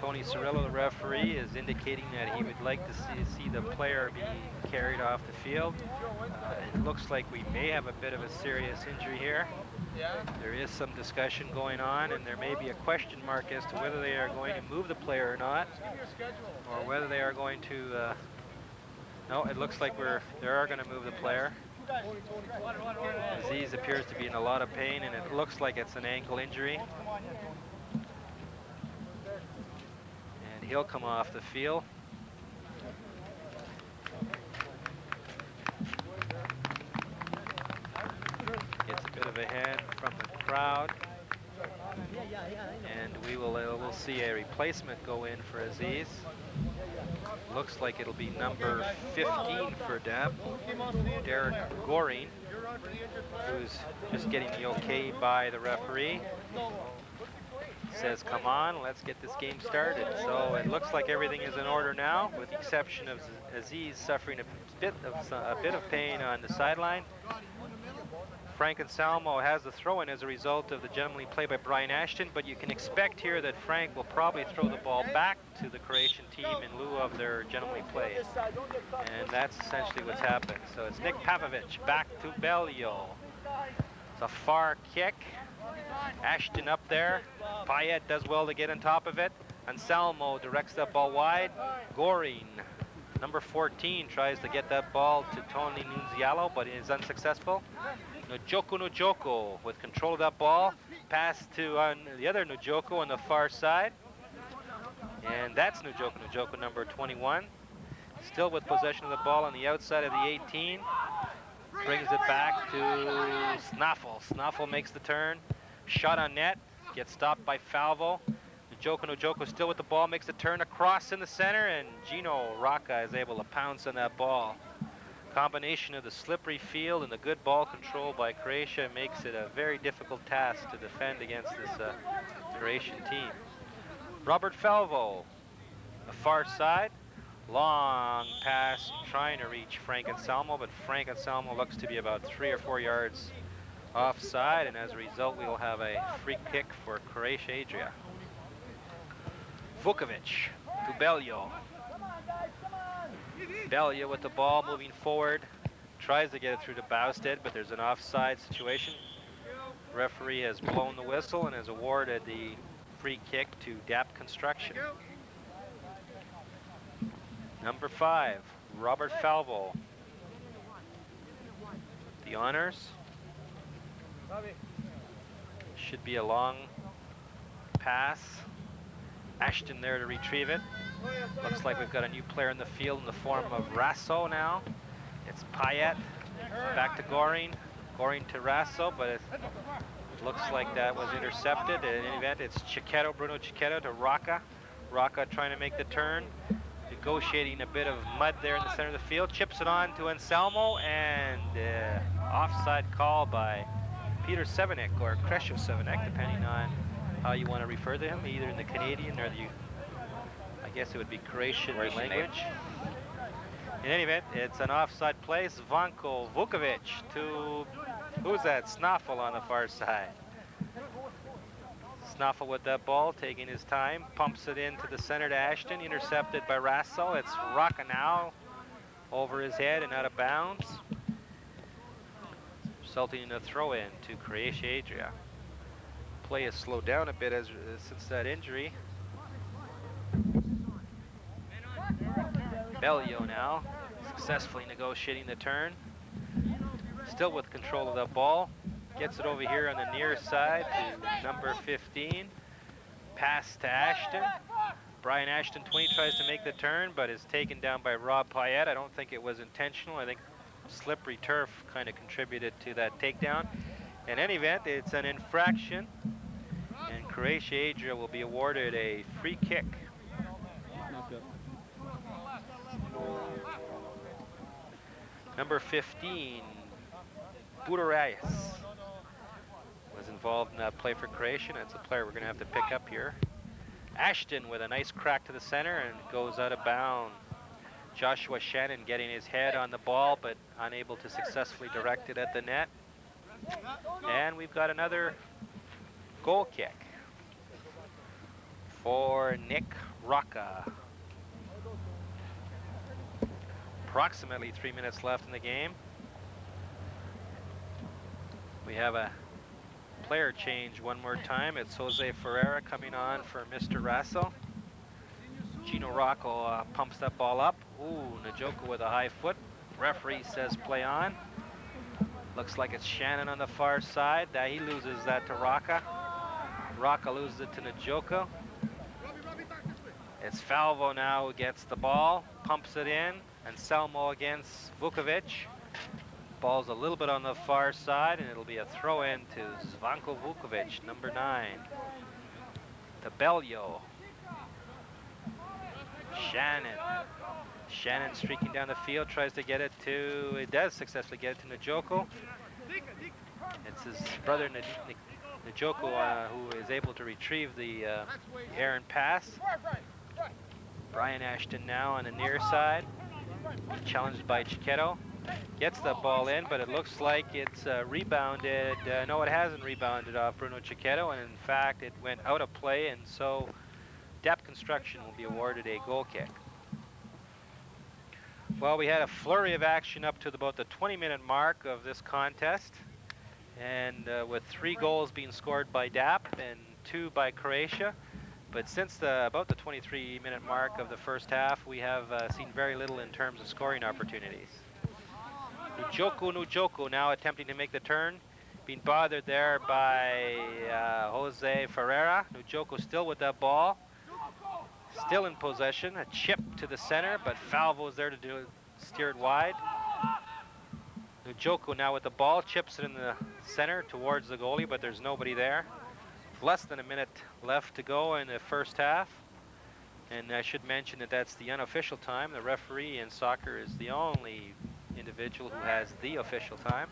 Tony Cirillo, the referee, is indicating that he would like to see the player be carried off the field. It looks like we may have a bit of a serious injury here. There is some discussion going on, and there may be a question mark as to whether they are going to move the player or not, or whether they are going to... no, it looks like they are going to move the player. Aziz appears to be in a lot of pain, and it looks like it's an ankle injury. And he'll come off the field. Gets a bit of a hand from the crowd. And we'll see a replacement go in for Aziz. Looks like it'll be number 15 for DAP, Derek Goring, who's just getting the okay by the referee. Says, come on, let's get this game started. So it looks like everything is in order now, with the exception of Aziz suffering a bit of pain on the sideline. Frank Anselmo has the throw-in as a result of the gentlemanly play by Brian Ashton, but you can expect here that Frank will probably throw the ball back to the Croatian team in lieu of their gentlemanly play. And that's essentially what's happened. So it's Nick Pavlovic back to Bellio. It's a far kick. Ashton up there. Payet does well to get on top of it. Anselmo directs that ball wide. Goring, number 14, tries to get that ball to Tony Nunzialo, but is unsuccessful. Njoku with control of that ball. Pass to the other Njoku on the far side. And that's Nujoko. Nujoko number 21. Still with possession of the ball on the outside of the 18. Brings it back to Snaffle. Snaffle makes the turn. Shot on net. Gets stopped by Falvo. Nujoko still with the ball. Makes the turn across in the center. And Gino Rocca is able to pounce on that ball. Combination of the slippery field and the good ball control by Croatia makes it a very difficult task to defend against this Croatian team. Robert Falvo, the far side. Long pass trying to reach Frank Anselmo, but Frank Anselmo looks to be about 3 or 4 yards offside, and as a result, we will have a free kick for Croatia Adria. Vukovic to Beljo. Beljo with the ball moving forward. Tries to get it through to Bausted, but there's an offside situation. Referee has blown the whistle and has awarded the free kick to DAP Construction. Number 5, Robert Falvo. The honors. Should be a long pass. Ashton there to retrieve it. Looks like we've got a new player in the field in the form of Rasso now. It's Payet. Back to Goring. Goring to Rasso, but it looks like that was intercepted. In any event, it's Chiquetto, Bruno Chiquetto to Rocca. Rocca trying to make the turn. Negotiating a bit of mud there in the center of the field. Chips it on to Anselmo, and offside call by Peter Sevenek, or Kreshev Sevenek, depending on how you want to refer to him, either in the Canadian or the, I guess it would be Croatian language. In any event, it's an offside play. Zvanko Vukovic to, who's that? Snaffle on the far side. Snaffle with that ball, taking his time, pumps it into the center to Ashton, intercepted by Rasso. It's Rocca now, over his head and out of bounds, resulting in a throw-in to Croatia Adria. Play has slowed down a bit since that injury. Beljo now, successfully negotiating the turn. Still with control of the ball. Gets it over here on the near side to number 15. Pass to Ashton. Brian Ashton, 20, tries to make the turn, but is taken down by Rob Payet. I don't think it was intentional. I think slippery turf kind of contributed to that takedown. In any event, it's an infraction, and Croatia Adria will be awarded a free kick. Number 15, Budarias, was involved in that play for Croatia. That's a player we're going to have to pick up here. Ashton with a nice crack to the center and goes out of bounds. Joshua Shannon getting his head on the ball, but unable to successfully direct it at the net. And we've got another goal kick for Nick Rocca. Approximately 3 minutes left in the game. We have a player change one more time. It's Jose Ferreira coming on for Mr. Rasso. Gino Rocco pumps that ball up. Ooh, Njoku with a high foot. Referee says play on. Looks like it's Shannon on the far side. He loses that to Rocca. Rocca loses it to Njoku. It's Falvo now who gets the ball, pumps it in. Anselmo against Vukovic. Ball's a little bit on the far side, and it'll be a throw-in to Zvanko Vukovic, number 9. To Beljo. Shannon. Shannon streaking down the field, tries to get it to, it does successfully get it to Njoku. It's his brother Njoku who is able to retrieve the errant pass. Brian Ashton now on the near side, challenged by Chiquetto. Gets the ball in, but it looks like it's rebounded. No, it hasn't rebounded off Bruno Chiquetto, and in fact, it went out of play, and so DAP Construction will be awarded a goal kick. Well, we had a flurry of action up to about the 20-minute mark of this contest, and with 3 goals being scored by DAP and 2 by Croatia. But since about the 23-minute mark of the first half, we have seen very little in terms of scoring opportunities. Njoku now attempting to make the turn, being bothered there by Jose Ferreira. Njoku still with that ball. still in possession. A chip to the center, but Falvo's there to steer it wide. Nujoko now with the ball, chips it in the center towards the goalie, but there's nobody there. Less than a minute left to go in the first half. And I should mention that that's the unofficial time. The referee in soccer is the only individual who has the official time.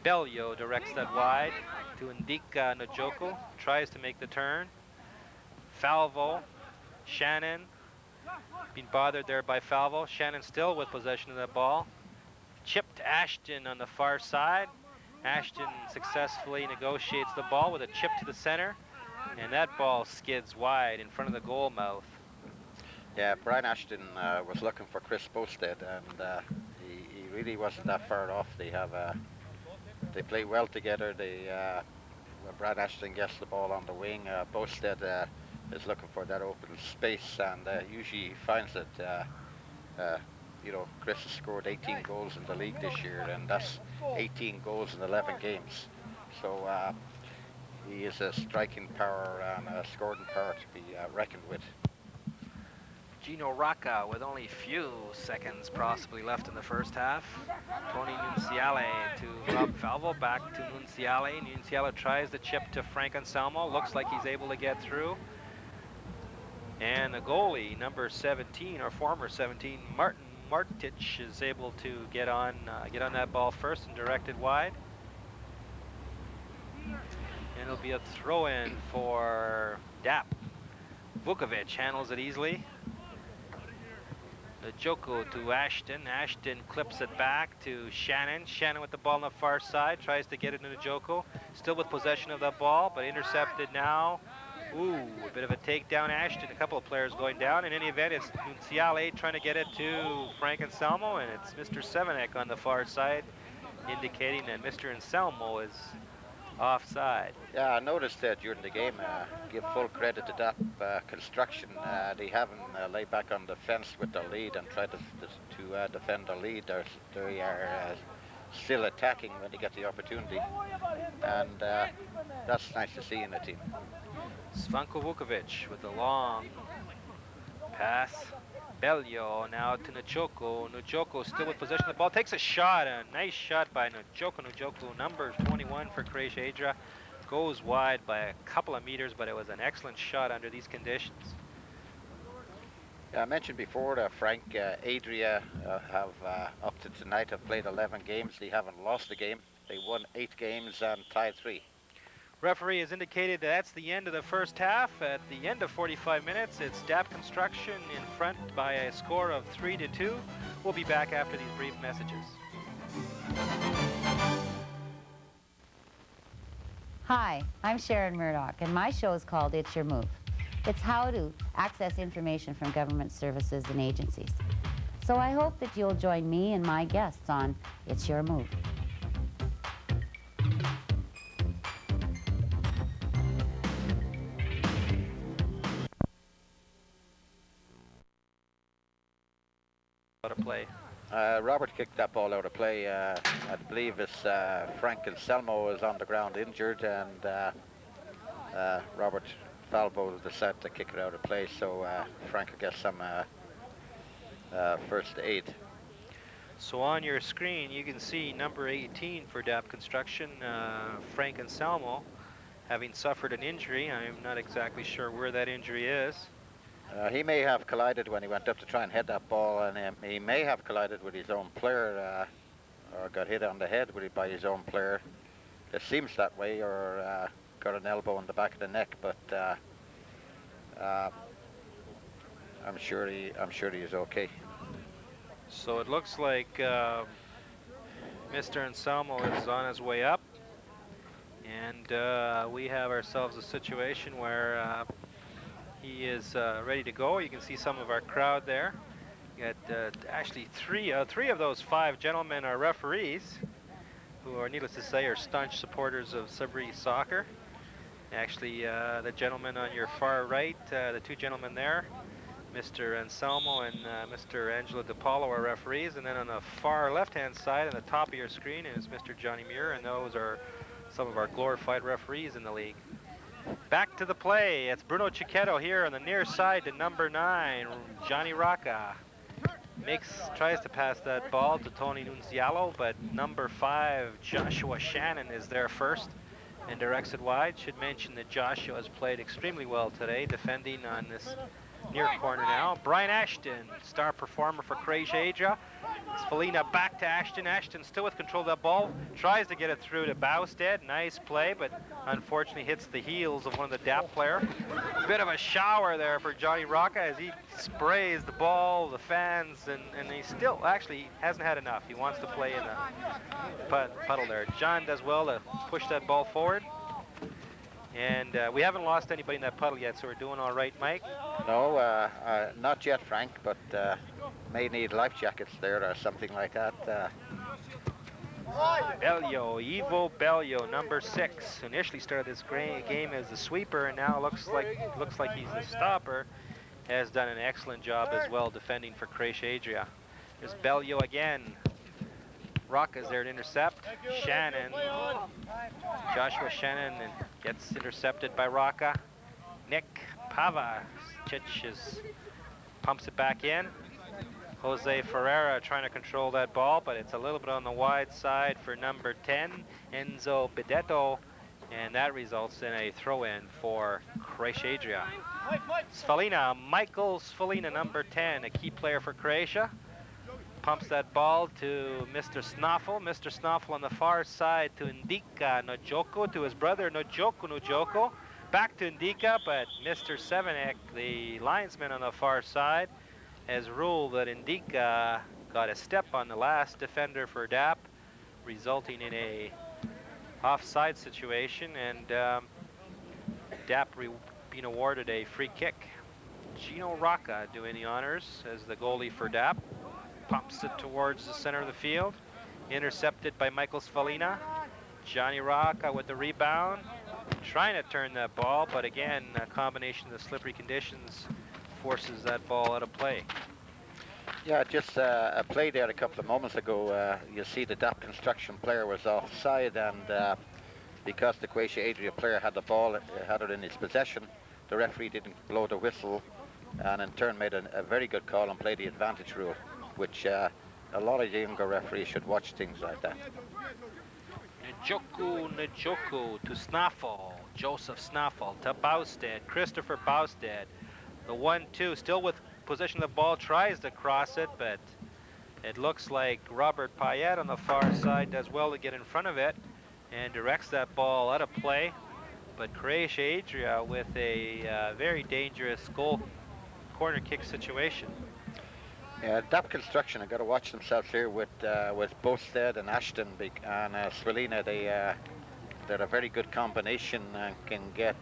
Bellio directs that wide to Ndika Nojoko, tries to make the turn. Falvo, Shannon, being bothered there by Falvo. Shannon still with possession of that ball. Chip to Ashton on the far side. Ashton successfully negotiates the ball with a chip to the center, and that ball skids wide in front of the goal mouth. Yeah, Brian Ashton was looking for Chris Bosted, and he really wasn't that far off. They play well together. When Brad Ashton gets the ball on the wing, Bosted is looking for that open space, and usually he finds it. Chris has scored 18 goals in the league this year, and that's 18 goals in 11 games. So he is a striking power and a scoring power to be reckoned with. Gino Rocca with only a few seconds possibly left in the first half. Tony Nunciale to Rob Falvo, back to Nunciale. Nunciale tries the chip to Frank Anselmo. Looks like he's able to get through. And the goalie, number 17, or former 17, Martin Martich, is able to get on that ball first and direct it wide. And it'll be a throw-in for DAP. Vukovic handles it easily. Joko to Ashton. Ashton clips it back to Shannon. Shannon with the ball on the far side, tries to get it into Joko. Still with possession of that ball, but intercepted now. Ooh, a bit of a takedown. Ashton, a couple of players going down. In any event, it's Nunciale trying to get it to Frank Anselmo, and it's Mr. Sevenek on the far side, indicating that Mr. Anselmo is offside. Yeah, I noticed that during the game. Give full credit to that construction. They haven't laid back on the fence with their lead and tried to defend their lead. They are still attacking when they get the opportunity, and that's nice to see in the team. Svanko Vukovic with the long pass. Bellio now to Nujoko. Nujoko still with possession of the ball. Takes a shot, a nice shot by Nujoko. Nujoko, number 21 for Croatia Adria. Goes wide by a couple of meters, but it was an excellent shot under these conditions. Yeah, I mentioned before that Frank Adria have up to tonight have played 11 games. They haven't lost a game. They won 8 games and tied 3. Referee has indicated that's the end of the first half. At the end of 45 minutes, it's DAP Construction in front by a score of 3-2. We'll be back after these brief messages. Hi, I'm Sharon Murdoch, and my show is called It's Your Move. It's how to access information from government services and agencies. So I hope that you'll join me and my guests on It's Your Move. Out of play. Robert kicked that ball out of play. I believe it's Frank Anselmo is on the ground injured, and Robert Falvo decided to kick it out of play, so Frank will get some first aid. So on your screen, you can see number 18 for DAP Construction, Frank Anselmo, having suffered an injury. I'm not exactly sure where that injury is. He may have collided when he went up to try and head that ball, and he may have collided with his own player, or got hit on the head by his own player. It seems that way, or got an elbow in the back of the neck, but I'm sure he is okay. So it looks like Mr. Anselmo is on his way up, and we have ourselves a situation where he is ready to go. You can see some of our crowd there. You got actually three of those 5 gentlemen are referees, who are, needless to say, are staunch supporters of Sudbury soccer. Actually, the gentleman on your far right, the 2 gentlemen there, Mr. Anselmo and Mr. Angelo DiPaolo, are referees, and then on the far left-hand side, on the top of your screen, is Mr. Johnny Muir, and those are some of our glorified referees in the league. Back to the play. It's Bruno Cicchetto here on the near side to number 9, Johnny Rocca. Tries to pass that ball to Tony Nunzialo, but number 5, Joshua Shannon, is there first and directs it wide. Should mention that Joshua has played extremely well today, defending on this near corner now. Brian Ashton, star performer for Croatia Adria. Svalina back to Ashton. Ashton still with control of that ball. Tries to get it through to Bowstead. Nice play, but unfortunately hits the heels of one of the DAP player. Bit of a shower there for Johnny Rocca as he sprays the ball, the fans, and he still actually hasn't had enough. He wants to play in the puddle there. John does well to push that ball forward. And we haven't lost anybody in that puddle yet, so we're doing all right, Mike. No, not yet, Frank, but may need life jackets there or something like that. Bellio, Ivo Bellio, number 6. Initially started this game as a sweeper, and now looks like he's a stopper. Has done an excellent job as well defending for Croatia Adria. There's Bellio again. Rocca's there to intercept. Shannon, Joshua Shannon, and gets intercepted by Rocca. Nick Pavicic pumps it back in. Jose Ferreira trying to control that ball, but it's a little bit on the wide side for number 10, Enzo Bedetto, and that results in a throw-in for Croatia Adria. Svalina, Michael Svalina, number 10, a key player for Croatia. Pumps that ball to Mr. Snoffel. Mr. Snoffel on the far side to Ndika Nojoko, to his brother Nojoko. Back to Ndika, but Mr. Sevenek, the linesman on the far side, has ruled that Ndika got a step on the last defender for DAP, resulting in a offside situation, and DAP being awarded a free kick. Gino Rocca doing the honors as the goalie for DAP. Pumps it towards the center of the field. Intercepted by Michael Svalina. Johnny Rocca with the rebound. Trying to turn that ball, but again, a combination of the slippery conditions forces that ball out of play. Yeah, just a play there a couple of moments ago. You see the DAP construction player was offside, and because the Croatia Adria player had the ball, had it in his possession, the referee didn't blow the whistle, and in turn made a very good call and played the advantage rule, which a lot of younger referees should watch things like that. Njoku to Snaffel. Joseph Snaffel to Bowstead. Christopher Bowstead. The 1-2 still with possession of the ball, tries to cross it, but it looks like Robert Payet on the far side does well to get in front of it and directs that ball out of play. But Croatia Adria with a very dangerous corner kick situation. Yeah, DAP construction have got to watch themselves here with Bowstead and Ashton and Svalina. They're a very good combination and can get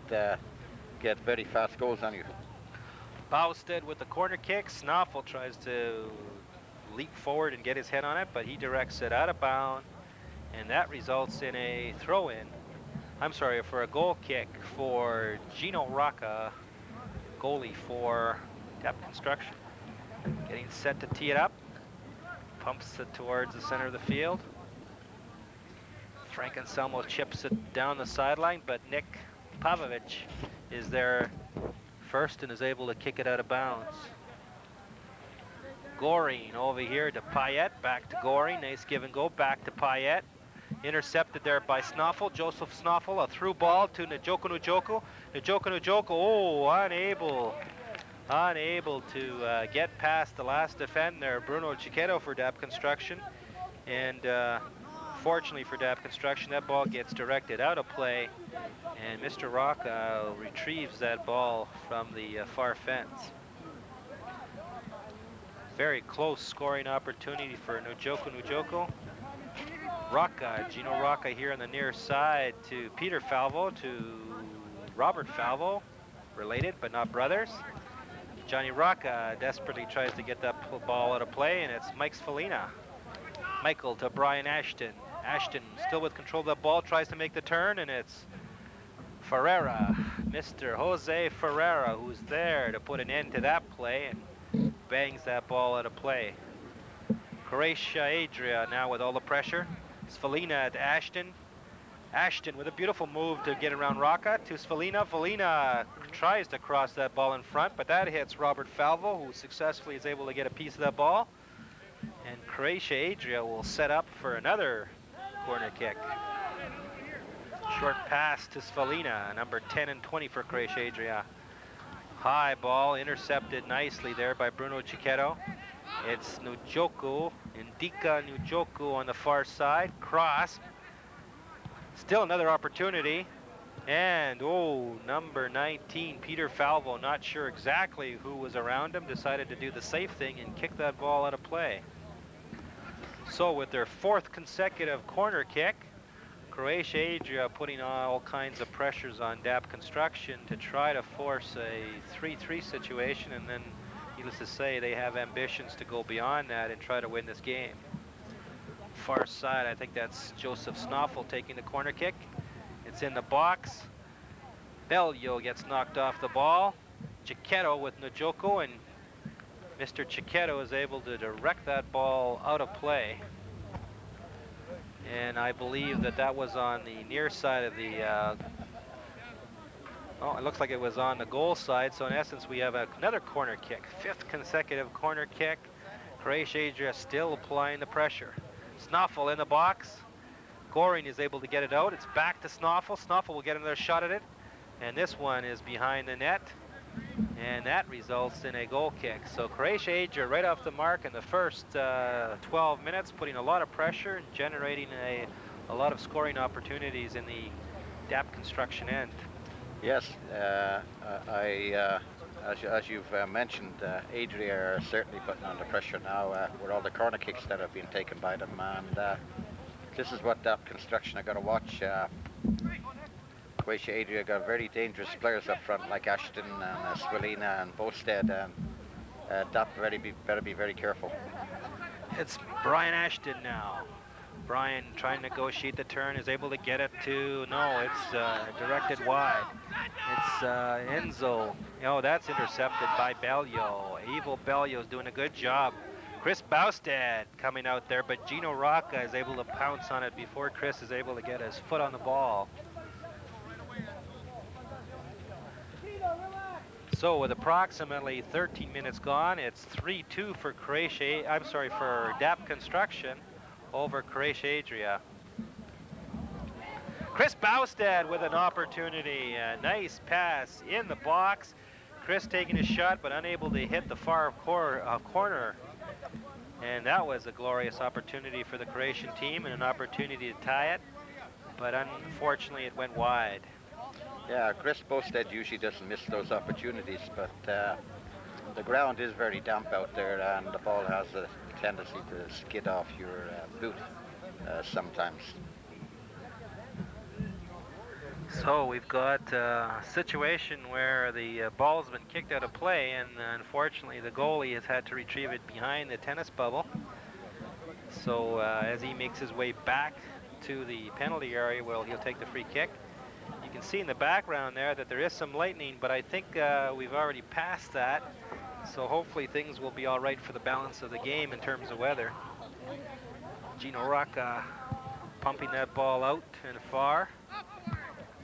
very fast goals on you. Bowstead with the corner kick. Snoffel tries to leap forward and get his head on it, but he directs it out of bound, and that results in a throw-in. I'm sorry, for a goal kick for Gino Rocca, goalie for DAP Construction. Getting set to tee it up. Pumps it towards the center of the field. Frank Anselmo chips it down the sideline, but Nick Pavic is there first and is able to kick it out of bounds. Goring over here to Payet, back to Goring, nice give and go, back to Payet. Intercepted there by Snoffel, Joseph Snoffel, a through ball to Njoku. Unable to get past the last defender, Bruno Cicchetto for DAP Construction. And fortunately for DAP Construction, that ball gets directed out of play, and Mr. Rocca retrieves that ball from the far fence. Very close scoring opportunity for Njoku. Rocca, Gino Rocca here on the near side to Peter Falvo, to Robert Falvo, related but not brothers. Johnny Rocca desperately tries to get that ball out of play, and it's Mike Svalina. Michael to Brian Ashton. Ashton still with control of the ball, tries to make the turn, and it's Ferreira, Mr. Jose Ferreira, who's there to put an end to that play and bangs that ball out of play. Croatia Adria now with all the pressure. Svalina to Ashton. Ashton with a beautiful move to get around Rocca to Svalina. Valina tries to cross that ball in front, but that hits Robert Falvo, who successfully is able to get a piece of that ball. And Croatia Adria will set up for another corner kick. Short pass to Svalina, number 10 and 20 for Croatia Adria. High ball intercepted nicely there by Bruno Cicchetto. It's Njoku, Indika Njoku on the far side. Cross. Still another opportunity. And, oh, number 19, Peter Falvo, not sure exactly who was around him, decided to do the safe thing and kick that ball out of play. So with their 4th consecutive corner kick, Croatia Adria putting all kinds of pressures on DAP Construction to try to force a 3-3 situation, and then, needless to say, they have ambitions to go beyond that and try to win this game. Far side, I think that's Joseph Snoffel taking the corner kick. It's in the box. Bellio gets knocked off the ball. Cicchetto with Njoku, and Mr. Cicchetto is able to direct that ball out of play. And I believe that that was on the near side of the, oh, it looks like it was on the goal side. So in essence, we have another corner kick, 5th consecutive corner kick. Croatia Adria still applying the pressure. Snoffel in the box. Goring is able to get it out. It's back to Snoffel. Snoffel will get another shot at it. And this one is behind the net. And that results in a goal kick. So Croatia Adria right off the mark in the first 12 minutes, putting a lot of pressure and generating a lot of scoring opportunities in the DAP Construction end. Yes, as you've mentioned, Adria are certainly putting under pressure now with all the corner kicks that have been taken by them, and this is what DAP Construction are going to watch. Croatia Adria got very dangerous players up front like Ashton and Swalina and Bosted, and DAP better be very careful. It's Brian Ashton now. Brian trying to negotiate the turn, is able to get it to, no, it's directed wide. It's Enzo. Oh, that's intercepted by Bellio. Evil Bellio is doing a good job. Chris Baustad coming out there, but Gino Rocca is able to pounce on it before Chris is able to get his foot on the ball. So with approximately 13 minutes gone, it's 3-2 for for DAP Construction over Croatia Adria. Chris Baustad with an opportunity. A nice pass in the box. Chris taking a shot but unable to hit the far corner. And that was a glorious opportunity for the Croatian team and an opportunity to tie it. But unfortunately it went wide. Yeah, Chris Bosted usually doesn't miss those opportunities, but the ground is very damp out there and the ball has a tendency to skid off your boot sometimes. So we've got a situation where the ball's been kicked out of play, and unfortunately the goalie has had to retrieve it behind the tennis bubble. So as he makes his way back to the penalty area, well, he'll take the free kick. You can see in the background there that there is some lightning, but I think we've already passed that. So hopefully things will be all right for the balance of the game in terms of weather. Gino Rocca pumping that ball out and far.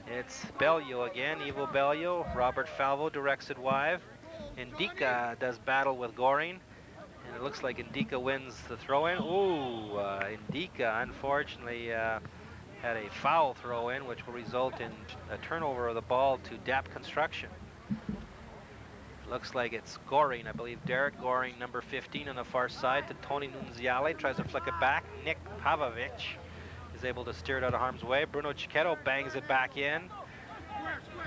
It's Bellio again, Evil Bellio. Robert Falvo directs it wide. Indika does battle with Goring. And it looks like Indika wins the throw-in. Ooh, Indika unfortunately had a foul throw-in, which will result in a turnover of the ball to DAP Construction. Looks like it's Goring, I believe. Derek Goring, number 15 on the far side to Tony Nunziale. Tries to flick it back. Nick Pavlovic is able to steer it out of harm's way. Bruno Cicchetto bangs it back in.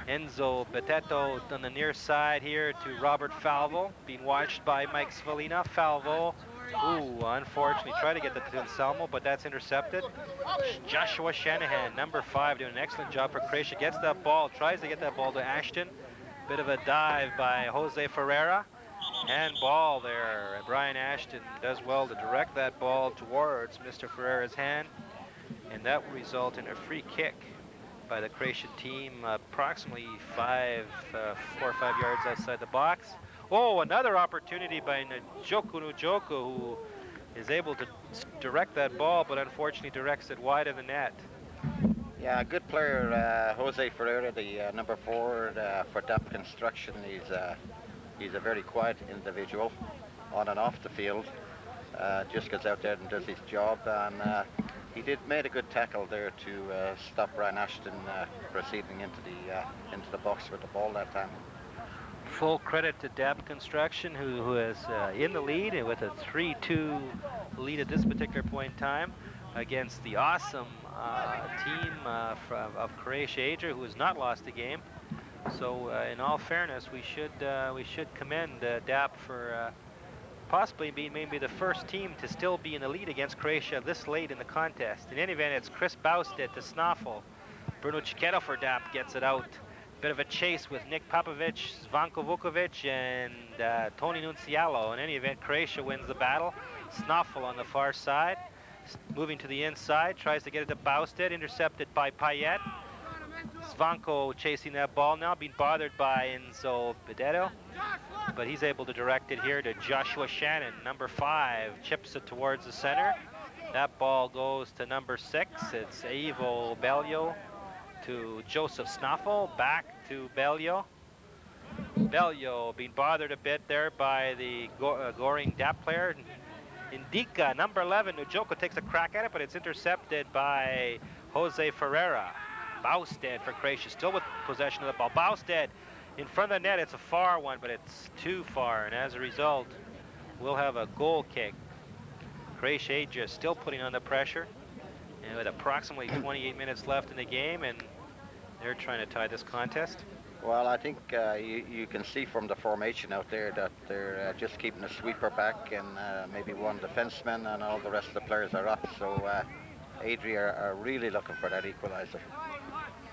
Enzo Betetto on the near side here to Robert Falvo, being watched by Mike Svalina. Falvo, ooh, unfortunately tried to get that to Anselmo, but that's intercepted. Joshua Shanahan, number 5, doing an excellent job for Croatia. Gets that ball, tries to get that ball to Ashton. Bit of a dive by Jose Ferreira. And ball there. Brian Ashton does well to direct that ball towards Mr. Ferreira's hand. And that will result in a free kick by the Croatian team, approximately 4 or 5 yards outside the box. Oh, another opportunity by Njoku, who is able to direct that ball, but unfortunately directs it wide of the net. Yeah, good player, Jose Ferreira, the number 4 for DAP Construction. He's a very quiet individual on and off the field. Just gets out there and does his job, and he made a good tackle there to stop Ryan Ashton proceeding into the box with the ball that time. Full credit to DAP Construction, who is in the lead and with a 3-2 lead at this particular point in time against the awesome team of Croatia Adria, who has not lost a game. So in all fairness, we should commend DAP for possibly being maybe the first team to still be in the lead against Croatia this late in the contest. In any event, it's Chris Bousted to Snaffel. Bruno Chiquetto for DAP gets it out. Bit of a chase with Nick Popovic, Zvanko Vukovic, and Tony Nuncialo. In any event, Croatia wins the battle. Snaffel on the far side, moving to the inside, tries to get it to Bousted, intercepted by Payet. Zvanko chasing that ball now, being bothered by Enzo Bedetto, but he's able to direct it here to Joshua Shannon, number 5, chips it towards the center. That ball goes to number 6. It's Ivo Bellio to Joseph Snaffel, back to Bellio. Bellio being bothered a bit there by the Goring DAP player. Indica, number 11, Nujoko takes a crack at it, but it's intercepted by Jose Ferreira. Bousted for Croatia, still with possession of the ball. Bousted in front of the net, it's a far one, but it's too far, and as a result, we'll have a goal kick. Croatia Adria still putting on the pressure, and with approximately 28 minutes left in the game, and they're trying to tie this contest. Well, I think you can see from the formation out there that they're just keeping a sweeper back and maybe one defenseman, and all the rest of the players are up. So Adria are really looking for that equalizer.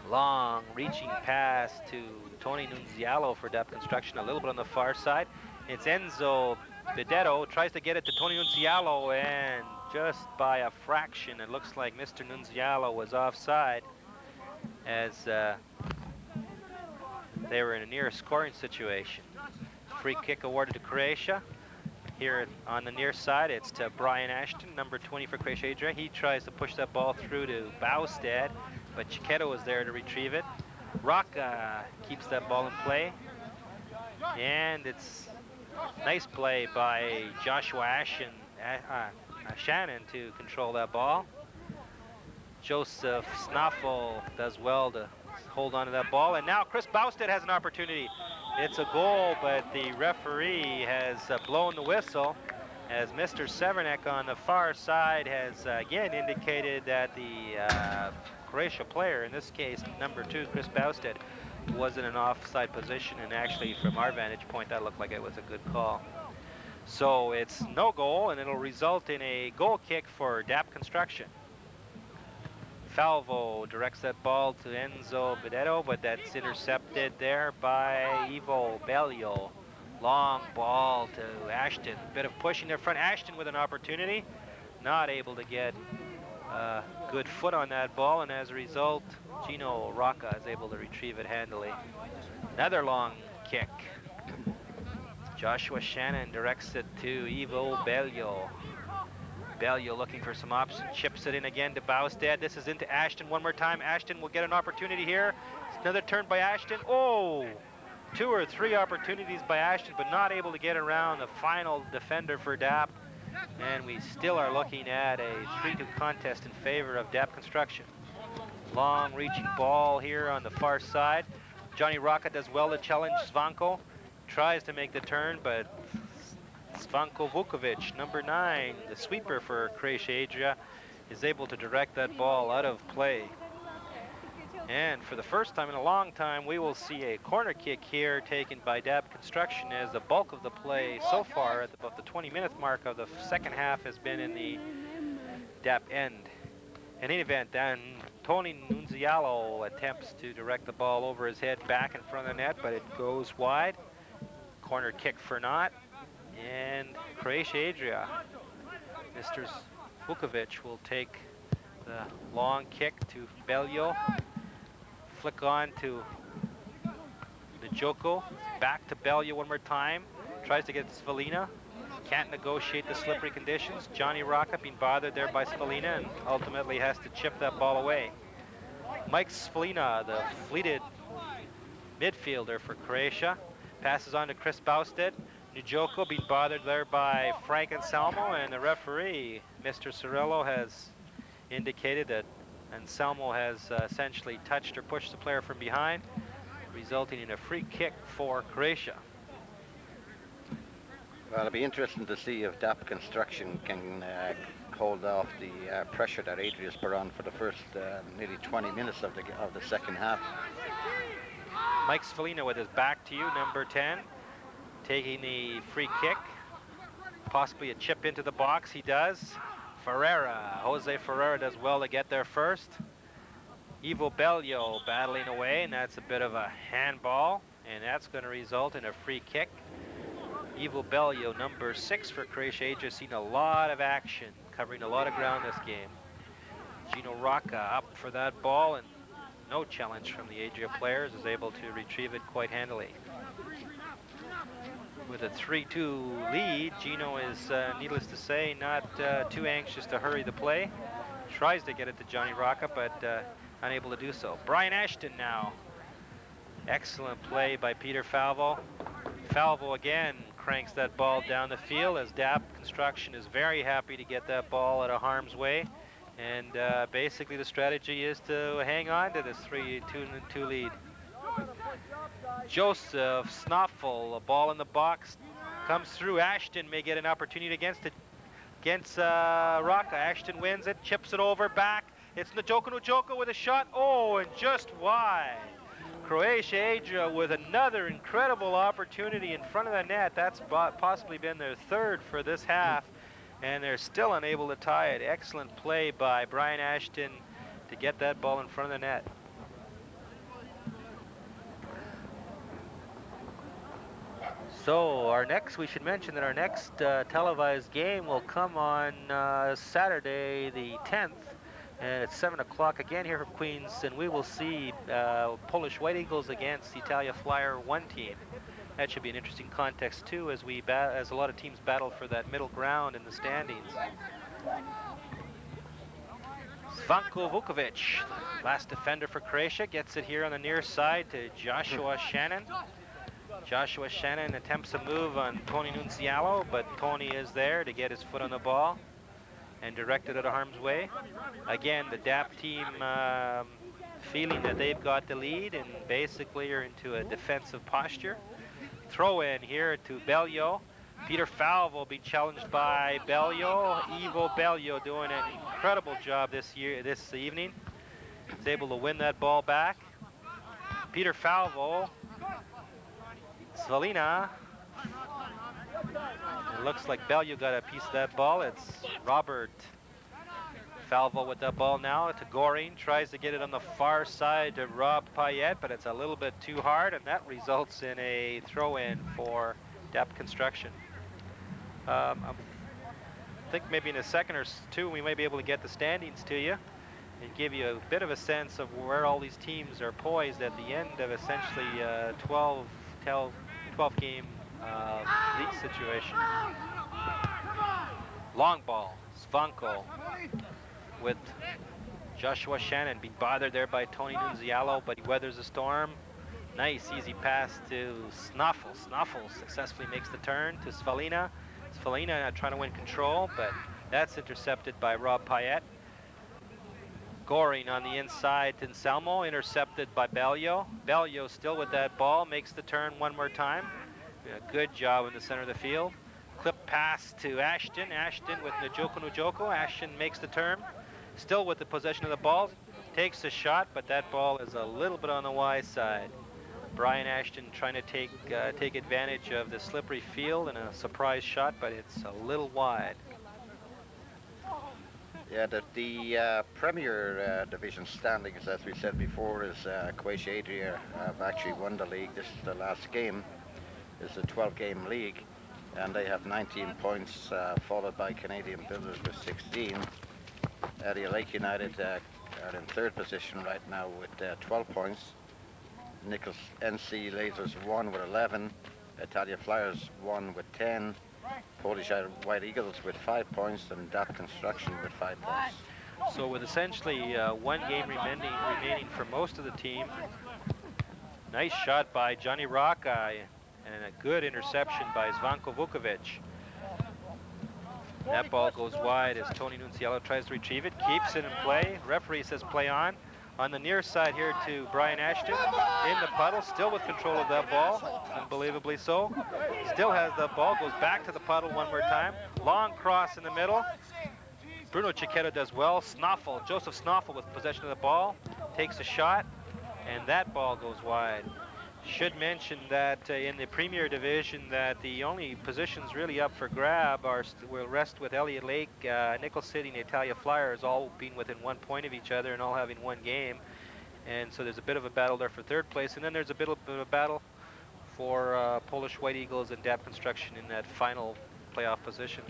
Long reaching pass to Tony Nunzialo for DAP Construction, a little bit on the far side. It's Enzo Bedetto, tries to get it to Tony Nunzialo, and just by a fraction, it looks like Mr. Nunzialo was offside, as they were in a near scoring situation. Free kick awarded to Croatia. Here on the near side, it's to Brian Ashton, number 20 for Croatia Adria. He tries to push that ball through to Bousted, but Chiquetto is there to retrieve it. Rocca keeps that ball in play, and it's nice play by Joshua Shannon to control that ball. Joseph Snaffel does well to hold on to that ball, and now Chris Bousted has an opportunity. It's a goal, but the referee has blown the whistle, as Mr. Severnek on the far side has again indicated that the Croatia player, in this case number 2, Chris Bousted, was in an offside position, and actually from our vantage point that looked like it was a good call. So it's no goal, and it'll result in a goal kick for DAP Construction. Falvo directs that ball to Enzo Bedetto, but that's intercepted there by Ivo Bellio. Long ball to Ashton. Bit of pushing there front. Ashton with an opportunity. Not able to get a good foot on that ball, and as a result, Gino Rocca is able to retrieve it handily. Another long kick. Joshua Shannon directs it to Ivo Bellio. Bellio looking for some options, chips it in again to Bousted. This is into Ashton one more time. Ashton will get an opportunity here. It's another turn by Ashton. Oh, 2 or 3 opportunities by Ashton, but not able to get around the final defender for DAP. And we still are looking at a 3-2 contest in favor of DAP Construction. Long reaching ball here on the far side. Johnny Rocca does well to challenge Zvanko. Tries to make the turn, but Zvanko Vukovic, number 9, the sweeper for Croatia Adria, is able to direct that ball out of play. And for the first time in a long time, we will see a corner kick here taken by DAP Construction, as the bulk of the play so far at about the 20-minute mark of the second half has been in the DAP end. In any event, then Tony Nunzialo attempts to direct the ball over his head back in front of the net, but it goes wide. Corner kick for naught. And Croatia Adria, Mr. Vukovic will take the long kick to Bellio. Flick on to Njoko. Back to Bellio one more time. Tries to get Svalina. Can't negotiate the slippery conditions. Johnny Rocca being bothered there by Svalina, and ultimately has to chip that ball away. Mike Splina, the fleeted midfielder for Croatia, passes on to Chris Bousted. Njoko being bothered there by Frank Anselmo, and the referee, Mr. Cirillo, has indicated that Anselmo has essentially touched or pushed the player from behind, resulting in a free kick for Croatia. Well, it'll be interesting to see if DAP Construction can hold off the pressure that Adria's put on for the first nearly 20 minutes of the second half. Mike Svalina with his back to you, number 10, taking the free kick. Possibly a chip into the box, he does. Jose Ferreira does well to get there first. Ivo Bellio battling away, and that's a bit of a handball, and that's going to result in a free kick. Ivo Bellio, number 6 for Croatia Adria, seen a lot of action, covering a lot of ground this game. Gino Rocca up for that ball, and no challenge from the Adria players, is able to retrieve it quite handily. With a 3-2 lead, Gino is, needless to say, not too anxious to hurry the play. Tries to get it to Johnny Rocca, but unable to do so. Brian Ashton now. Excellent play by Peter Falvo. Falvo again cranks that ball down the field, as DAP Construction is very happy to get that ball out of harm's way. And basically the strategy is to hang on to this 3-2 lead. Joseph Snoffel, a ball in the box, comes through. Ashton may get an opportunity against Rocca. Ashton wins it, chips it over, back. It's Njoko with a shot. Oh, and just wide. Croatia Adria with another incredible opportunity in front of the net. That's possibly been their third for this half, and they're still unable to tie it. Excellent play by Brian Ashton to get that ball in front of the net. So we should mention that our next televised game will come on Saturday the 10th, and it's 7 o'clock again here from Queens, and we will see Polish White Eagles against the Italia Flyer 1 team. That should be an interesting context too, as a lot of teams battle for that middle ground in the standings. Svanko Vukovic, last defender for Croatia, gets it here on the near side to Joshua Shannon. Joshua Shannon attempts a move on Tony Nunzialo, but Tony is there to get his foot on the ball and direct it out of harm's way. Again, the DAP team feeling that they've got the lead and basically are into a defensive posture. Throw in here to Bellio. Peter Falvo being challenged by Bellio. Ivo Bellio doing an incredible job this evening. He's able to win that ball back. Peter Falvo. Svalina. It looks like Bellio got a piece of that ball. It's Robert Falvo with that ball now to Goring. Tries to get it on the far side to Rob Payette, but it's a little bit too hard, and that results in a throw-in for DAP Construction. I think maybe in a second or two we may be able to get the standings to you and give you a bit of a sense of where all these teams are poised at the end of essentially 12-game league situation. Long ball, Svanko with Joshua Shannon being bothered there by Tony Nunzialo, but he weathers the storm. Nice easy pass to Snoffel. Snoffel successfully makes the turn to Svalina. Svalina trying to win control, but that's intercepted by Rob Payette. Goring on the inside to Anselmo, intercepted by Bellio. Bellio still with that ball, makes the turn one more time. A good job in the center of the field. Clip pass to Ashton. Ashton with Njoko. Ashton makes the turn. Still with the possession of the ball. Takes the shot, but that ball is a little bit on the wide side. Brian Ashton trying to take advantage of the slippery field and a surprise shot, but it's a little wide. Yeah, the Premier Division standings, as we said before, is Croatia Adria have actually won the league. This is the last game. It's a 12-game league, and they have 19 points, followed by Canadian Builders with 16. Area Lake United are in third position right now with 12 points. Nichols NC Lasers 1 with 11. Italia Flyers 1 with 10. Polish White Eagles with 5 points, and DAP Construction with 5 points. So with essentially one game remaining for most of the team, nice shot by Johnny Rocca and a good interception by Zvanko Vukovic. That ball goes wide as Tony Nunziello tries to retrieve it, keeps it in play. Referee says play on. On the near side here to Brian Ashton in the puddle, still with control of that ball, unbelievably so. Still has the ball, goes back to the puddle one more time. Long cross in the middle. Bruno Chiquetto does well. Joseph Snoffel with possession of the ball, takes a shot, and that ball goes wide. Should mention that in the Premier Division that the only positions really up for grab will rest with Elliott Lake, Nickel City, and Italia Flyers all being within 1 point of each other and all having one game. And so there's a bit of a battle there for third place. And then there's a bit of a battle for Polish White Eagles and DAP Construction in that final playoff position.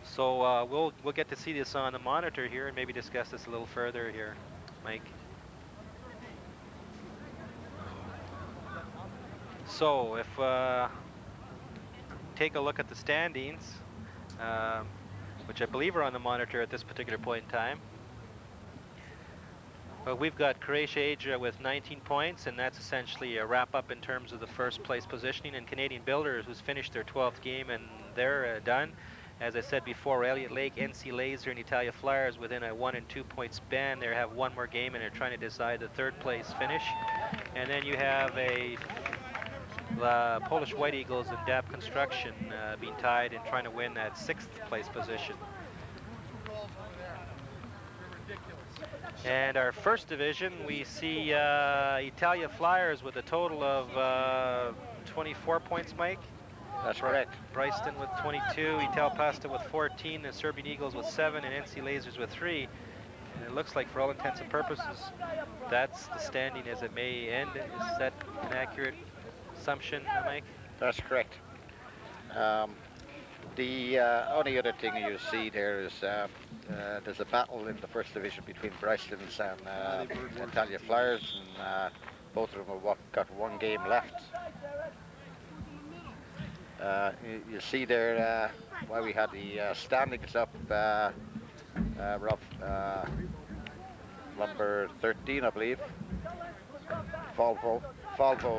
So we'll get to see this on the monitor here and maybe discuss this a little further here, Mike. So if take a look at the standings, which I believe are on the monitor at this particular point in time. Well, we've got Croatia Adria with 19 points, and that's essentially a wrap-up in terms of the first place positioning. And Canadian Builders, who's finished their 12th game, and they're done. As I said before, Elliott Lake, NC Laser, and Italia Flyers within a 1 and 2 point span. They have one more game, and they're trying to decide the third place finish. And then you have the Polish White Eagles and DAP Construction being tied and trying to win that 6th place position. And our first division, we see Italia Flyers with a total of 24 points, Mike. That's correct. Bryston with 22, Ital Pasta with 14, the Serbian Eagles with 7, and NC Lasers with 3. And it looks like for all intents and purposes, that's the standing as it may end. Is that an accurate assumption, Mike? That's correct. The only other thing you see there is there's a battle in the first division between Bryston's and Italia Flyers, and both of them have got one game left. You see there why we had the standings up, Rob, number 13, I believe. Falvo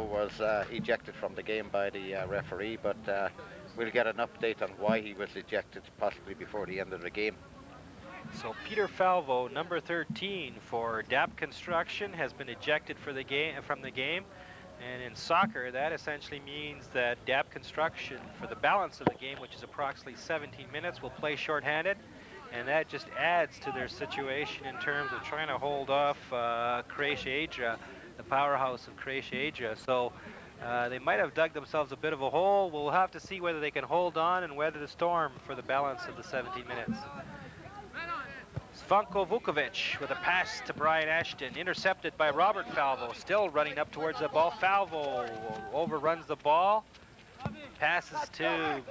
was ejected from the game by the referee, but we'll get an update on why he was ejected possibly before the end of the game. So Peter Falvo, number 13 for DAP Construction, has been ejected from the game. And in soccer, that essentially means that DAP Construction, for the balance of the game, which is approximately 17 minutes, will play shorthanded. And that just adds to their situation in terms of trying to hold off Croatia Adria, the powerhouse of Croatia Adria. So they might have dug themselves a bit of a hole. We'll have to see whether they can hold on and weather the storm for the balance of the 17 minutes. Zvanko Vukovic with a pass to Brian Ashton, intercepted by Robert Falvo, still running up towards the ball. Falvo overruns the ball, passes to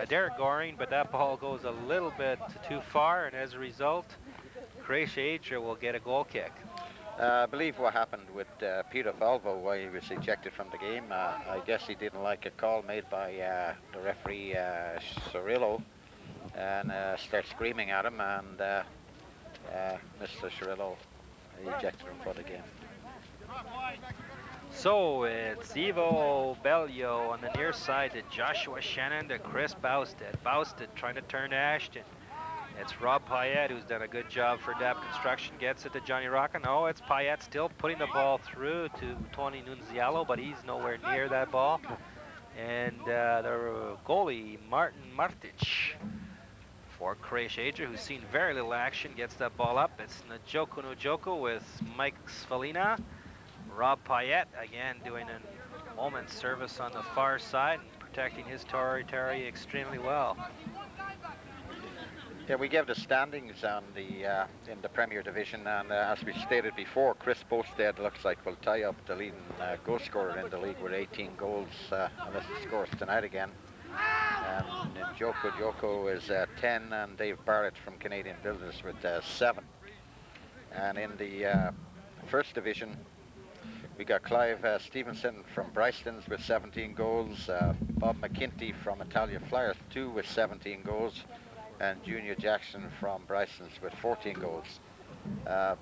Derek Goring, but that ball goes a little bit too far, and as a result, Croatia Adria will get a goal kick. I believe what happened with Peter Falvo, why he was ejected from the game, I guess he didn't like a call made by the referee Cirillo, and started screaming at him, and Mr. Cirillo ejected him for the game. So it's Ivo Bellio on the near side to Joshua Shannon to Chris Bousted. Bousted trying to turn to Ashton. It's Rob Payette, who's done a good job for DAP Construction, gets it to Johnny Rocca. No, it's Payette still putting the ball through to Tony Nunziello, but he's nowhere near that ball. And the goalie, Martin Martic, for Croatia Adria, who's seen very little action, gets that ball up. It's Njoko with Mike Svalina. Rob Payette, again, doing a moment's service on the far side and protecting his territory extremely well. Yeah, we gave the standings on the in the Premier Division, and as we stated before, Chris Bosted looks like will tie up the leading goal scorer in the league with 18 goals, unless he scores tonight again. And Njoko is 10, and Dave Barrett from Canadian Builders with 7. And in the first division, we got Clive Stevenson from Bryston's with 17 goals, Bob McKinty from Italia Flyers 2 with 17 goals, and Junior Jackson from Bryson's with 14 goals.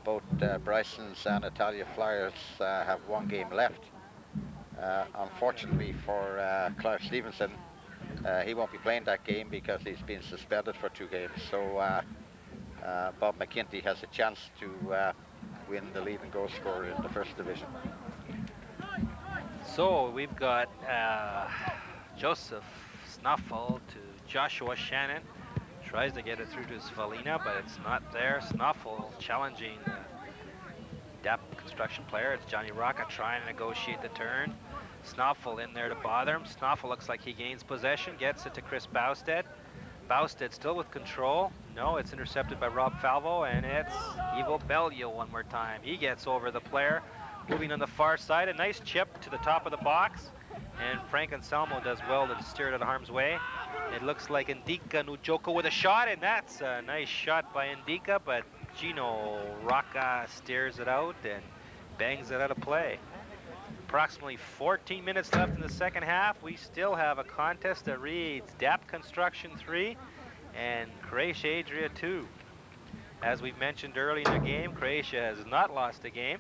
Both Bryson's and Italia Flyers have one game left. Unfortunately for Clive Stevenson, he won't be playing that game because he's been suspended for 2 games. So Bob McKinty has a chance to win the leading goal scorer in the first division. So we've got Joseph Snuffle to Joshua Shannon. Tries to get it through to Svalina, but it's not there. Snuffle challenging the DAP construction player. It's Johnny Rocca trying to negotiate the turn. Snuffle in there to bother him. Snuffle looks like he gains possession, gets it to Chris Bousted. Bousted still with control. No, it's intercepted by Rob Falvo, and it's Ivo Bellio one more time. He gets over the player. Moving on the far side, a nice chip to the top of the box, and Frank Anselmo does well to steer it out of harm's way. It looks like Ndika Nujoko with a shot, and that's a nice shot by Ndika, but Gino Rocca steers it out and bangs it out of play. Approximately 14 minutes left in the second half. We still have a contest that reads DAP Construction 3 and Croatia Adria 2. As we've mentioned early in the game, Croatia has not lost a game,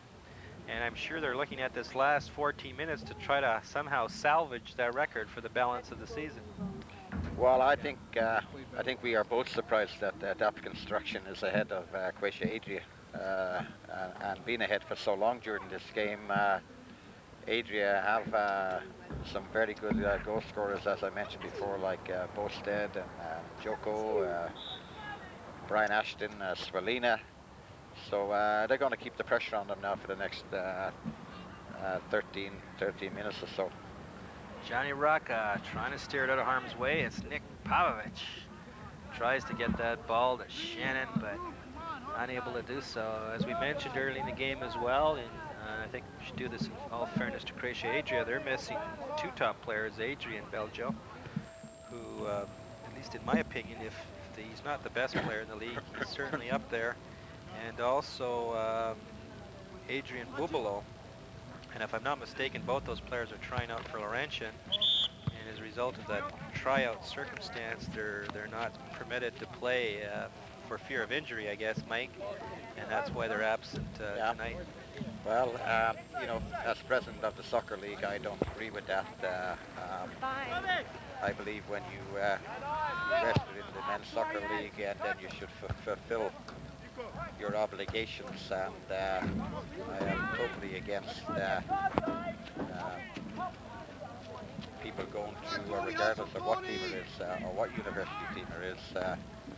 and I'm sure they're looking at this last 14 minutes to try to somehow salvage that record for the balance of the season. Well, I think we are both surprised that DAP Construction is ahead of Croatia Adria, and been ahead for so long during this game. Adria have some very good goal scorers, as I mentioned before, like Bosted and Joko, Brian Ashton, Svalina. So they're going to keep the pressure on them now for the next 13 minutes or so. Johnny Rocca trying to steer it out of harm's way. It's Nick Pavlovich. Tries to get that ball to Shannon, but unable to do so. As we mentioned early in the game as well, and I think we should do this in all fairness to Croatia Adria, they're missing 2 top players, Adrian Belgio, who, at least in my opinion, if he's not the best player in the league, he's certainly up there. And also Adrian Bubalo. And if I'm not mistaken, both those players are trying out for Laurentian. And as a result of that tryout circumstance, they're not permitted to play for fear of injury, I guess, Mike. And that's why they're absent tonight. Well, you know, as president of the soccer league, I don't agree with that. I believe when you invested in the men's soccer league, and then you should fulfill your obligations, and I am totally against people going to, regardless of what team it is or what university team it is,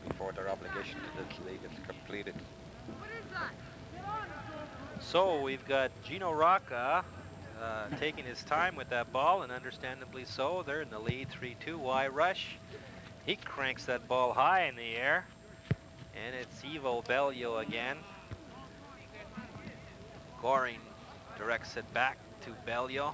before their obligation to this league is completed. So we've got Gino Rocca taking his time with that ball, and understandably so. They're in the lead 3-2. Y rush. He cranks that ball high in the air, and it's Ivo Bellio again. Goring directs it back to Bellio.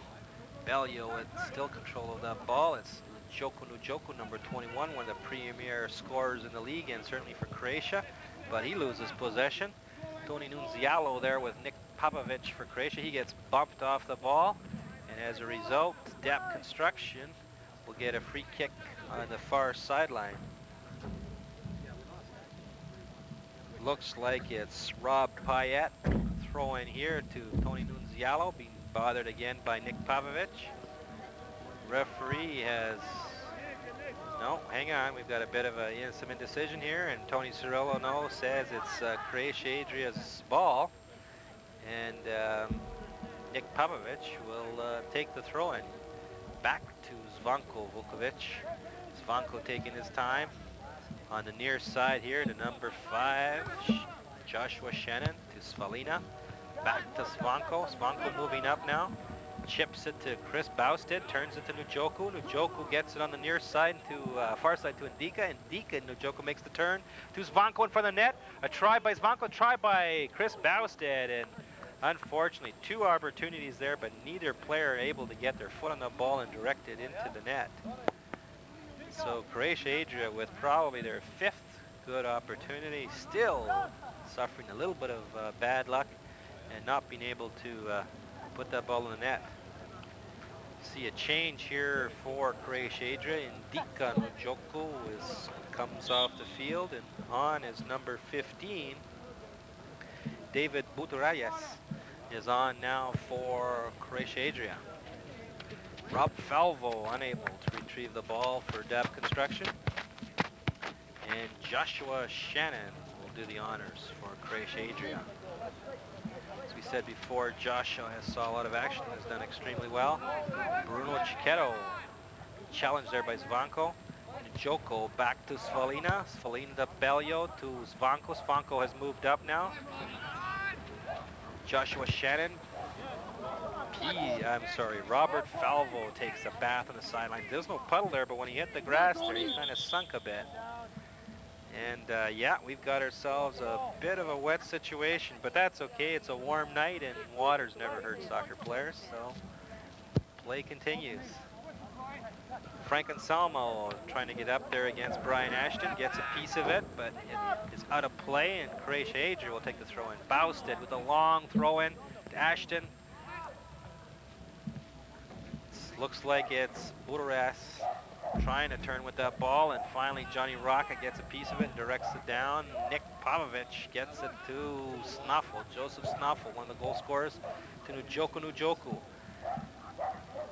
Bellio with still control of that ball. It's Nujoko, number 21, one of the premier scorers in the league, and certainly for Croatia, but he loses possession. Tony Nunzialo there with Nick Pavlovich for Croatia. He gets bumped off the ball, and as a result, DAP Construction will get a free kick on the far sideline. Looks like it's Rob Payette throwing here to Tony Nunzialo, being bothered again by Nick Pavlovich. Referee has, no, hang on, we've got a bit of some indecision here, and Tony Cirillo says it's Croatia Adria's ball, and Nick Pavlovich will take the throw-in back to Zvanko Vukovic. Zvanko taking his time on the near side here to number 5, Joshua Shannon to Svalina. Back to Zvanko. Zvanko moving up now. Chips it to Chris Bousted, turns it to Nujoko. Nujoko gets it on the near side to far side to Ndika. Ndika and Nujoko makes the turn to Zvanko in front of the net. A try by Zvanko, try by Chris Bousted, and unfortunately 2 opportunities there, but neither player able to get their foot on the ball and direct it into the net. So Croatia Adria, with probably their 5th good opportunity, still suffering a little bit of bad luck and not being able to put that ball in the net. See a change here for Croatia Adria. Indika Nujoko comes off the field, and on is number 15. David Buturayes is on now for Croatia Adria. Rob Falvo unable to retrieve the ball for DAP Construction. And Joshua Shannon will do the honors for Croatia Adria. As we said before, Joshua has saw a lot of action, has done extremely well. Bruno Cicchetto challenged there by Zvanko. Joko back to Svalina. Svalina Bellio to Zvanko. Zvanko has moved up now. Joshua Shannon. Robert Falvo takes a bath on the sideline. There's no puddle there, but when he hit the grass there, he kind of sunk a bit. And yeah, we've got ourselves a bit of a wet situation, but that's okay. It's a warm night, and water's never hurt soccer players, so play continues. Frank Anselmo trying to get up there against Brian Ashton, gets a piece of it, but it is out of play, and Croatia Adria will take the throw-in. Bousted with a long throw-in to Ashton. Looks like it's Buturayes trying to turn with that ball, and finally Johnny Rocca gets a piece of it and directs it down. Nick Pavovich gets it to Snuffle, Joseph Snuffle, one of the goal scorers, to Nujoku.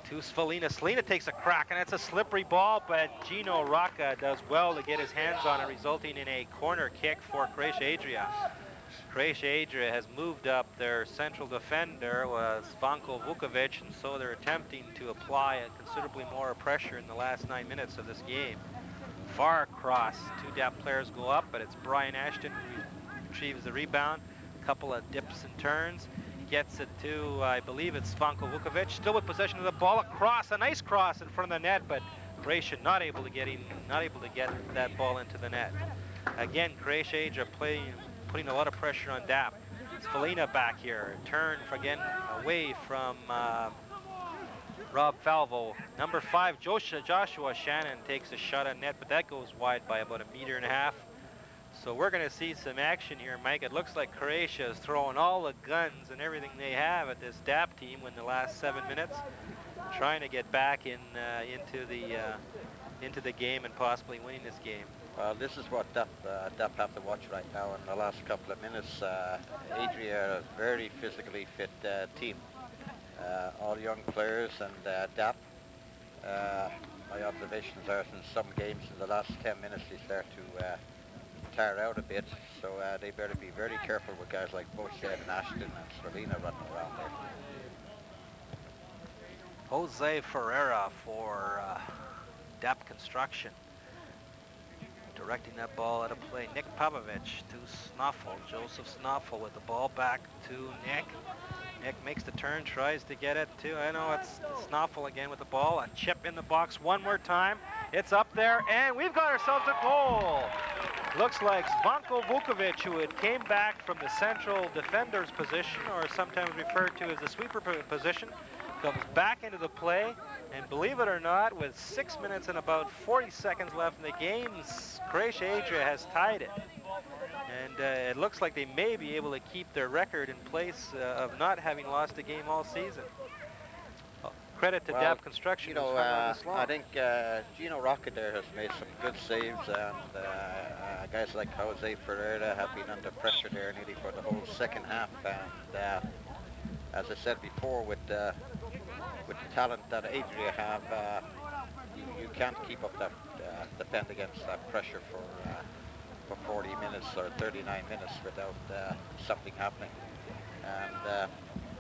To Svalina. Svalina takes a crack, and it's a slippery ball, but Gino Rocca does well to get his hands on it, resulting in a corner kick for Croatia Adria. Croatia Adria has moved up their central defender, Zvanko Vukovic, and so they're attempting to apply considerably more pressure in the last 9 minutes of this game. Far cross, 2 DAP players go up, but it's Brian Ashton who retrieves the rebound. A couple of dips and turns. Gets it to, I believe it's Zvanko Vukovic, still with possession of the ball. A nice cross in front of the net, but Croatia not able to get that ball into the net. Again, Croatia Adria putting a lot of pressure on DAP. Svalina back here, turn again away from Rob Falvo. Number 5, Joshua Shannon takes a shot on net, but that goes wide by about 1.5 meters. So we're going to see some action here, Mike. It looks like Croatia is throwing all the guns and everything they have at this DAP team in the last 7 minutes, trying to get back into the game and possibly winning this game. This is what DAP have to watch right now in the last couple of minutes. Adria, a very physically fit team. All young players, and DAP, my observations are in some games in the last 10 minutes they start to tire out a bit, so they better be very careful with guys like Bochet and Ashton and Svalina running around there. Jose Ferreira for DAP Construction. Directing that ball out of play. Nick Pavovich to Snuffle. Joseph Snuffle with the ball back to Nick. Nick makes the turn, tries to get it to, I know it's Snuffle again with the ball. A chip in the box one more time. It's up there, and we've got ourselves a goal. Looks like Zvanko Vukovic, who had came back from the central defender's position, or sometimes referred to as the sweeper position, comes back into the play, and believe it or not, with 6 minutes and about 40 seconds left in the game, Croatia Adria has tied it. And it looks like they may be able to keep their record in place of not having lost a game all season. Credit to DAP Construction. You know, I think Gino Rocca there has made some good saves, and guys like Jose Ferreira have been under pressure there nearly for the whole second half. And as I said before, with the talent that Adria have, you can't keep up that defend against that pressure for 40 minutes or 39 minutes without something happening. And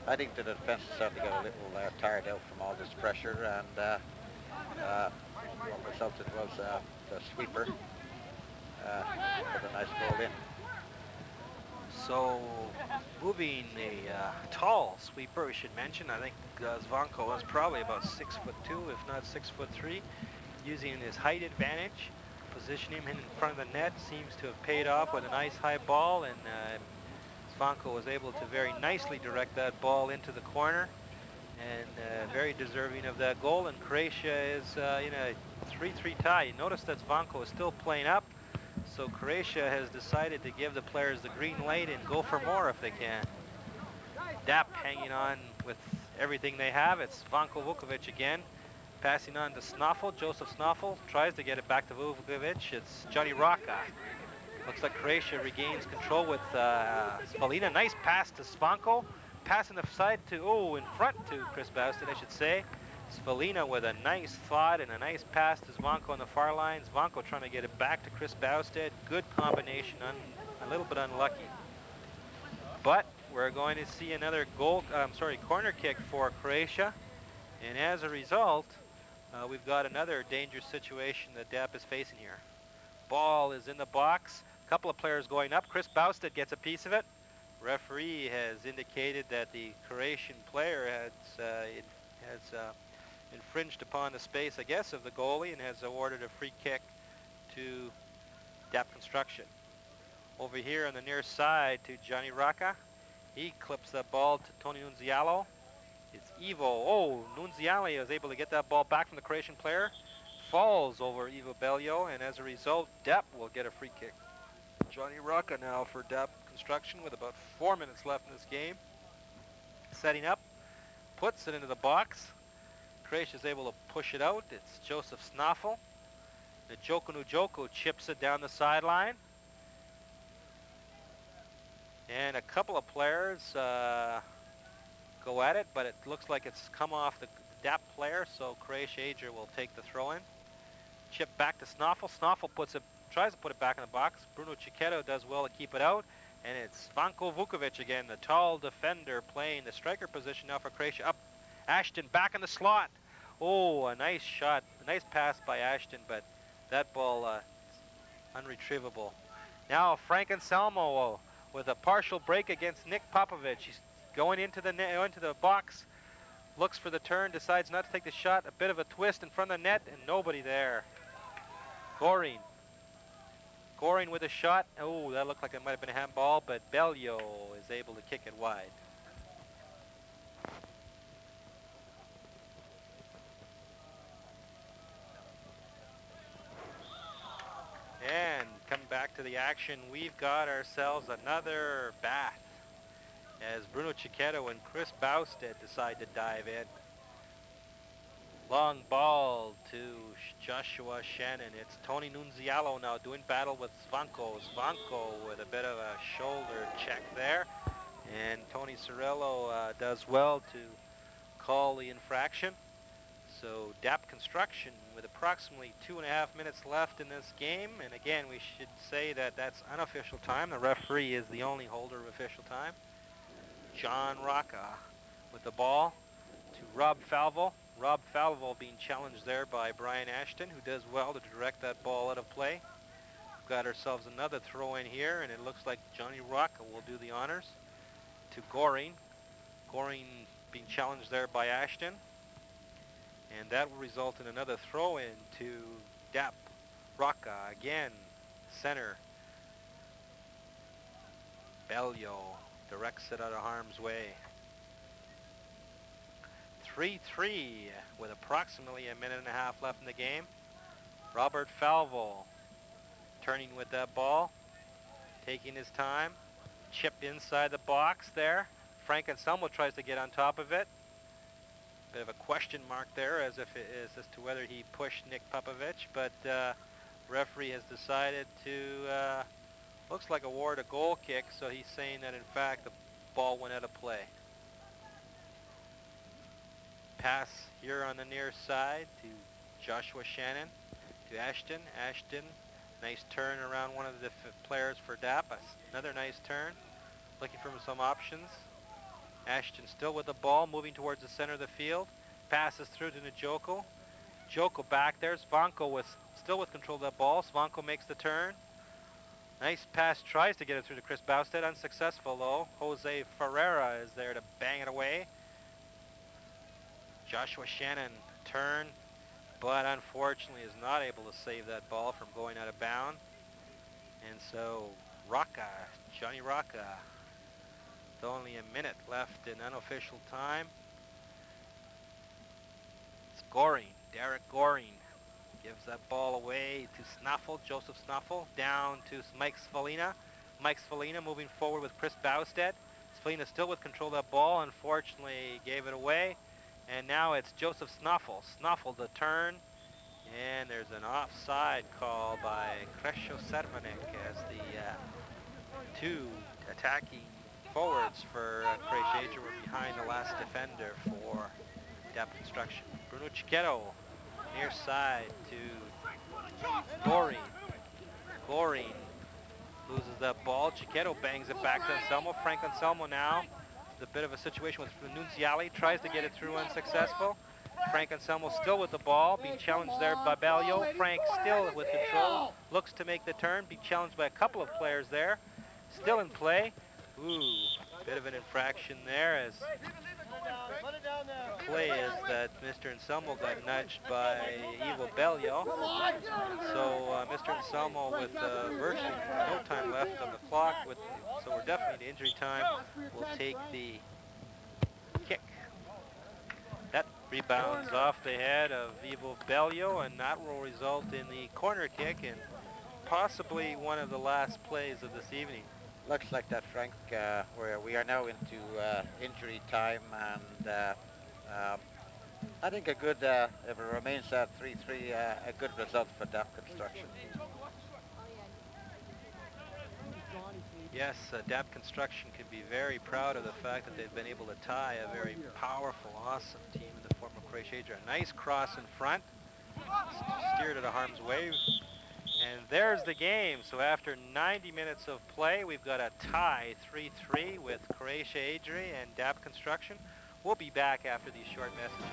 I think the defense is starting to get a little tired out from all this pressure, and what resulted was the sweeper with a nice goal in. So, moving a tall sweeper, we should mention. I think Zvanko is probably about 6'2", if not 6'3", using his height advantage. Positioning him in front of the net seems to have paid off with a nice high ball, and Zvanko was able to very nicely direct that ball into the corner, and very deserving of that goal. And Croatia is in a 3-3 tie. You notice that Zvanko is still playing up, so Croatia has decided to give the players the green light and go for more if they can. DAP hanging on with everything they have. It's Vanko Vukovic again. Passing on to Snoffel. Joseph Snoffel tries to get it back to Vukovic. It's Johnny Rocca. Looks like Croatia regains control with Svalina. Nice pass to Svanko. Pass on the side to, in front to Chris Bousted, I should say. Svalina with a nice thought and a nice pass to Svanko on the far line. Svanko trying to get it back to Chris Bousted. Good combination, a little bit unlucky. But we're going to see another corner kick for Croatia. And as a result, we've got another dangerous situation that DAP is facing here. Ball is in the box. A couple of players going up. Chris Bousted gets a piece of it. Referee has indicated that the Croatian player has infringed upon the space, I guess, of the goalie and has awarded a free kick to DAP Construction. Over here on the near side to Johnny Rocca. He clips that ball to Tony Nunzialo. It's Ivo. Nunziali is able to get that ball back from the Croatian player. Falls over Ivo Bellio, and as a result, DAP will get a free kick. Johnny Rocca now for DAP Construction with about 4 minutes left in this game. Setting up, puts it into the box. Croatia is able to push it out. It's Joseph Snoffel. Nujoko chips it down the sideline. And a couple of players go at it, but it looks like it's come off the DAP player, so Croatia Adria will take the throw-in. Chip back to Snoffel. Snoffel tries to put it back in the box. Bruno Cicchetto does well to keep it out. And it's Vanko Vukovic again, the tall defender playing the striker position now for Croatia. Up, Ashton back in the slot. A nice shot, a nice pass by Ashton, but that ball unretrievable. Now Frank Anselmo with a partial break against Nick Popovic. He's going into the box, looks for the turn, decides not to take the shot. A bit of a twist in front of the net, and nobody there. Goring with a shot. That looked like it might have been a handball, but Bellio is able to kick it wide. And coming back to the action, we've got ourselves another bath as Bruno Cicchetto and Chris Bousted decide to dive in. Long ball to Joshua Shannon. It's Tony Nunzialo now doing battle with Svanko. Svanko with a bit of a shoulder check there. And Tony Cirillo does well to call the infraction. So DAP Construction with approximately 2.5 minutes left in this game. And again, we should say that that's unofficial time. The referee is the only holder of official time. John Rocca with the ball to Rob Falvo. Rob Falvo being challenged there by Brian Ashton, who does well to direct that ball out of play. We've got ourselves another throw in here, and it looks like Johnny Rocca will do the honors to Goring. Goring being challenged there by Ashton. And that will result in another throw in to DAP. Rocca again, center. Bellio directs it out of harm's way. 3-3 with approximately a minute and a half left in the game. Robert Falvo turning with that ball, taking his time. Chip inside the box there. Frank Anselmo tries to get on top of it. Bit of a question mark there as to whether he pushed Nick Popovic, but referee has decided to, looks like award a goal kick, so he's saying that in fact the ball went out of play. Pass here on the near side to Joshua Shannon, to Ashton. Ashton, nice turn around one of the players for DAP. Another nice turn, looking for some options. Ashton still with the ball, moving towards the center of the field. Passes through to Nujoko. Joko back there. Svanko still with control of that ball. Svanko makes the turn. Nice pass, tries to get it through to Chris Bousted. Unsuccessful though. Jose Ferreira is there to bang it away. Joshua Shannon turn, but unfortunately is not able to save that ball from going out of bounds. And so Rocca, Johnny Rocca, with only a minute left in unofficial time. It's Goring, Derek Goring gives that ball away to Snoffel, Joseph Snoffel, down to Mike Svalina. Mike Svalina moving forward with Chris Bousted. Splina still with control of that ball, unfortunately gave it away. And now it's Joseph Snuffle. Snuffle the turn. And there's an offside call by Kresho Sermanek as the two attacking forwards for Croatia Adria were behind the last defender for DAP Construction. Bruno Chiquetto, near side to Goreen. Goreen loses that ball. Chiquetto bangs it back to Anselmo. Frank Anselmo now. It's a bit of a situation with Nunziali. Tries to get it through, unsuccessful. Frank Anselmo still with the ball, being challenged there by Bellio. Frank still with control. Looks to make the turn, being challenged by a couple of players there. Still in play. Ooh, bit of an infraction there as play is that Mr. Anselmo got nudged by Ivo Bellio. So Mr. Anselmo with virtually no time left on the clock, so we're definitely in injury time, will take the kick. That rebounds off the head of Ivo Bellio, and that will result in the corner kick and possibly one of the last plays of this evening. Looks like that, Frank, where we are now into injury time, and I think a good, if it remains at 3-3, a good result for DAP Construction. Yes, DAP Construction can be very proud of the fact that they've been able to tie a very powerful, awesome team in the form of Croatia Adria. A nice cross in front, steered out of harm's way, and there's the game. So after 90 minutes of play, we've got a tie 3-3 with Croatia Adria and DAP Construction. We'll be back after these short messages.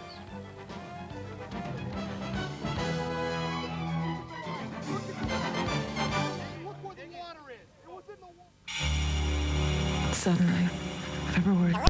Suddenly, February